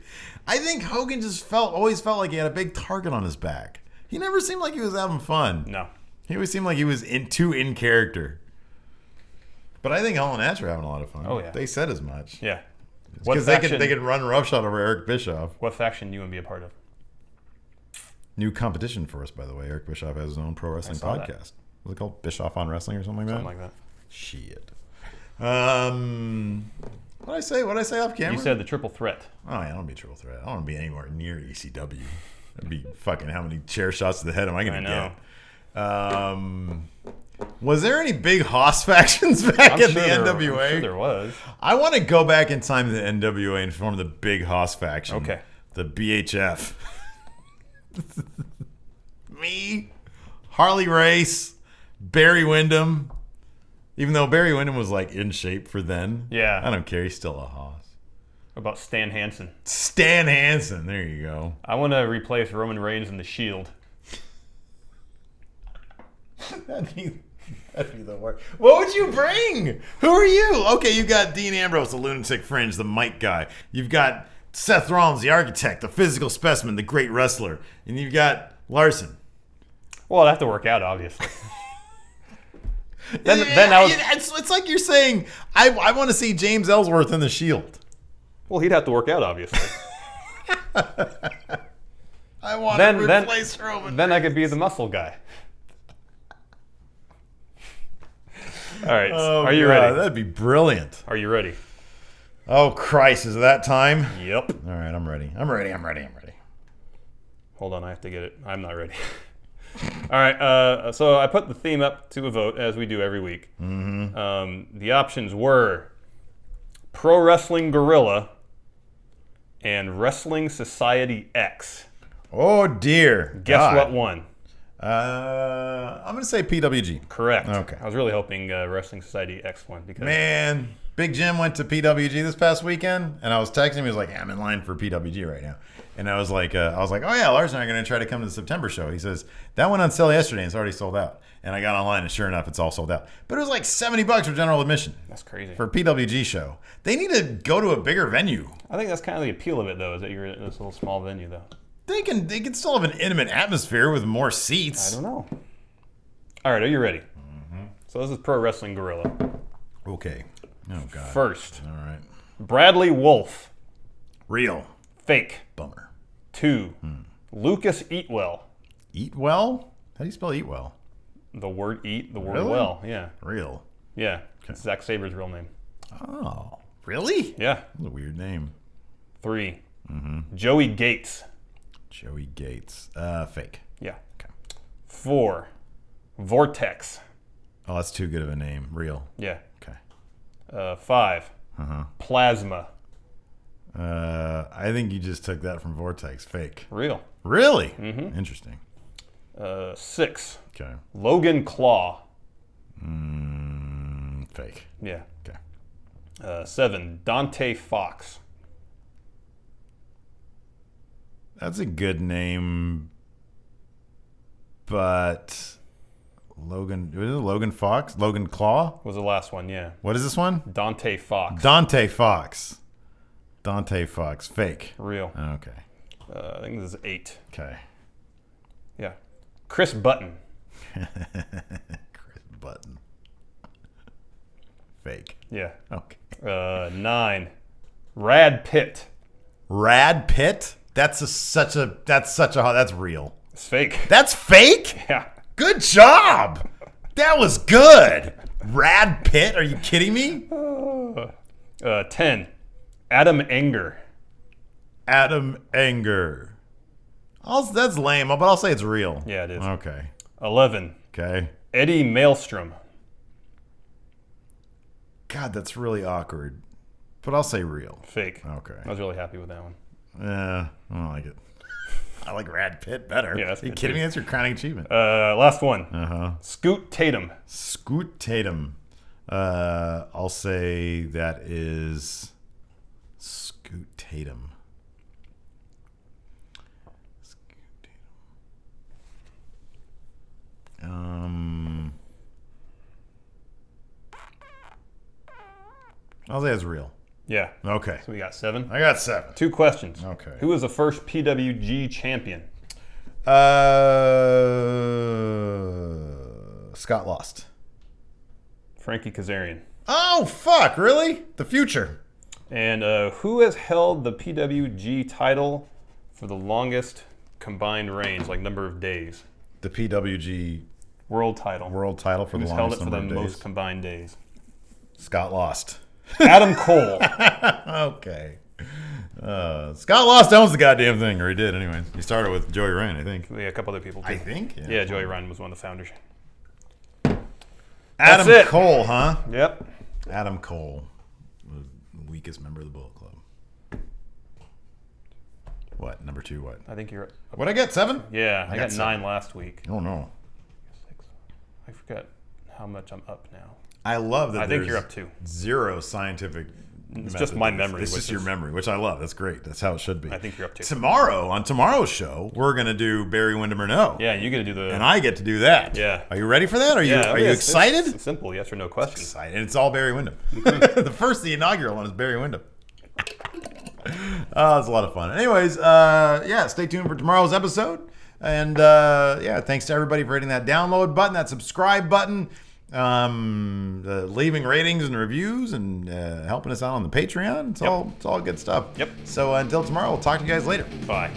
I think Hogan just always felt like he had a big target on his back. He never seemed like he was having fun. No. He always seemed like he was too in character. But I think Hall and Nash are having a lot of fun. Oh yeah. They said as much. Yeah. Because they could run roughshod over Eric Bischoff. What faction do you want to be a part of? New competition for us, by the way. Eric Bischoff has his own pro wrestling podcast. That. Was it called Bischoff on Wrestling or something like that? Something like that. Shit. What did I say? What did I say off camera? You said the triple threat. Oh, yeah, I don't want to be triple threat. I don't want to be anywhere near ECW. That'd be fucking how many chair shots to the head am I going to get? Was there any big Haas factions back in the NWA? I'm sure there was. I want to go back in time to the NWA and form the big Haas faction. Okay. The BHF. Me, Harley Race, Barry Windham. Even though Barry Windham was like in shape for then. Yeah. I don't care. He's still a Haas. What about Stan Hansen? Stan Hansen. There you go. I want to replace Roman Reigns in the Shield. That'd be the worst. What would you bring? Who are you? Okay, you got Dean Ambrose, the lunatic fringe, the mic guy. You've got Seth Rollins, the architect, the physical specimen, the great wrestler. And you've got Larson. Well, it'd have to work out, obviously. then I was... It's like you're saying, I want to see James Ellsworth in the Shield. Well, he'd have to work out, obviously. I want to replace Roman. Then I could be the muscle guy. All right. Are you ready? That'd be brilliant. Are you ready? Oh, Christ. Is it that time? Yep. All right. I'm ready. Hold on. I have to get it. I'm not ready. All right. So I put the theme up to a vote, as we do every week. Mm-hmm. The options were Pro Wrestling Guerrilla and Wrestling Society X. Oh, dear. Guess what won? I'm going to say PWG. Correct. Okay. I was really hoping Wrestling Society X won. Because Man, Big Jim went to PWG this past weekend, and I was texting him. He was like, I'm in line for PWG right now. And I was like, oh yeah, Lars and I are going to try to come to the September show. He says, that went on sale yesterday and it's already sold out. And I got online and sure enough, it's all sold out. But it was like $70 for general admission. That's crazy. For a PWG show. They need to go to a bigger venue. I think that's kind of the appeal of it, though, is that you're in this little small venue, though. They can still have an intimate atmosphere with more seats. I don't know. All right, are you ready? Mm-hmm. So this is Pro Wrestling Guerrilla. Okay. Oh, God. First. All right. Bradley Wolf. Real. Fake. Bummer. 2. Lucas Eatwell. Eatwell? How do you spell Eatwell? The word eat, the word Really? well. Yeah. Real. Yeah. It's Zack Saber's real name. Oh. Really? Yeah. That's a weird name. 3. Joey Gates. Joey Gates. Fake. Yeah. Okay. 4. Vortex. Oh, that's too good of a name. Real. Yeah. Okay. 5. Plasma. I think you just took that from Vortex. Fake. Real. Really? Mm-hmm. Interesting. 6. Okay. Logan Claw. Fake. Yeah. Okay. 7. Dante Fox. That's a good name, but Logan Fox? Logan Claw? Was the last one, yeah. What is this one? Dante Fox. Dante Fox. Fake. Real. Okay. I think this is 8. Okay. Yeah. Chris Button. Chris Button. Fake. Yeah. Okay. 9. Rad Pitt. Rad Pitt? That's real. It's fake. That's fake? Yeah. Good job. That was good. Rad Pitt? Are you kidding me? 10. Adam Enger. Adam Enger. That's lame, but I'll say it's real. Yeah, it is. Okay. 11. Okay. Eddie Maelstrom. God, that's really awkward. But I'll say real. Fake. Okay. I was really happy with that one. Yeah, I don't like it. I like Rad Pitt better. Yeah, that's Are you good kidding too. me? That's your crowning achievement. Last one. Uh-huh. Scoot Tatum. Scoot Tatum. I'll say that is Scoot Tatum. I'll say it's real. Yeah. Okay. So we got 7. I got 7. 2 questions. Okay. Who was the first PWG champion? Scott lost. Frankie Kazarian. Oh, fuck. Really? The future. And who has held the PWG title for the longest combined range, like number of days? The PWG World title. world title for Who's the held longest it for the number of days. most combined days? Scott lost. Adam Cole. Okay. Scott lost owns the goddamn thing, or he did anyway. He started with Joey Ryan, I think. Yeah, a couple other people too. I think? Yeah, Joey Ryan was one of the founders. Adam That's it. Cole, huh? Yep. Adam Cole. The weakest member of the Bullet Club. What? Number 2, what? I think you're. What'd I get? 7? Yeah, I got 7. 9 last week. Oh, no. 6. I forgot how much I'm up now. I love that I think there's you're up 2. zero scientific It's method just my to this. memory, It's which just your is- memory, which I love. That's great. That's how it should be. I think you're up 2. Tomorrow, on tomorrow's show, we're going to do Barry Windham or No. Yeah, you get to do the. And I get to do that. Yeah. Are you ready for that? Are you excited? It's simple, yes or no question. Excited. And it's all Barry Windham. The inaugural one is Barry Windham. Oh, it's a lot of fun. Anyways, stay tuned for tomorrow's episode. And thanks to everybody for hitting that download button, that subscribe button, leaving ratings and reviews, and helping us out on the Patreon. It's all good stuff. Yep. So until tomorrow, we'll talk to you guys later. Bye.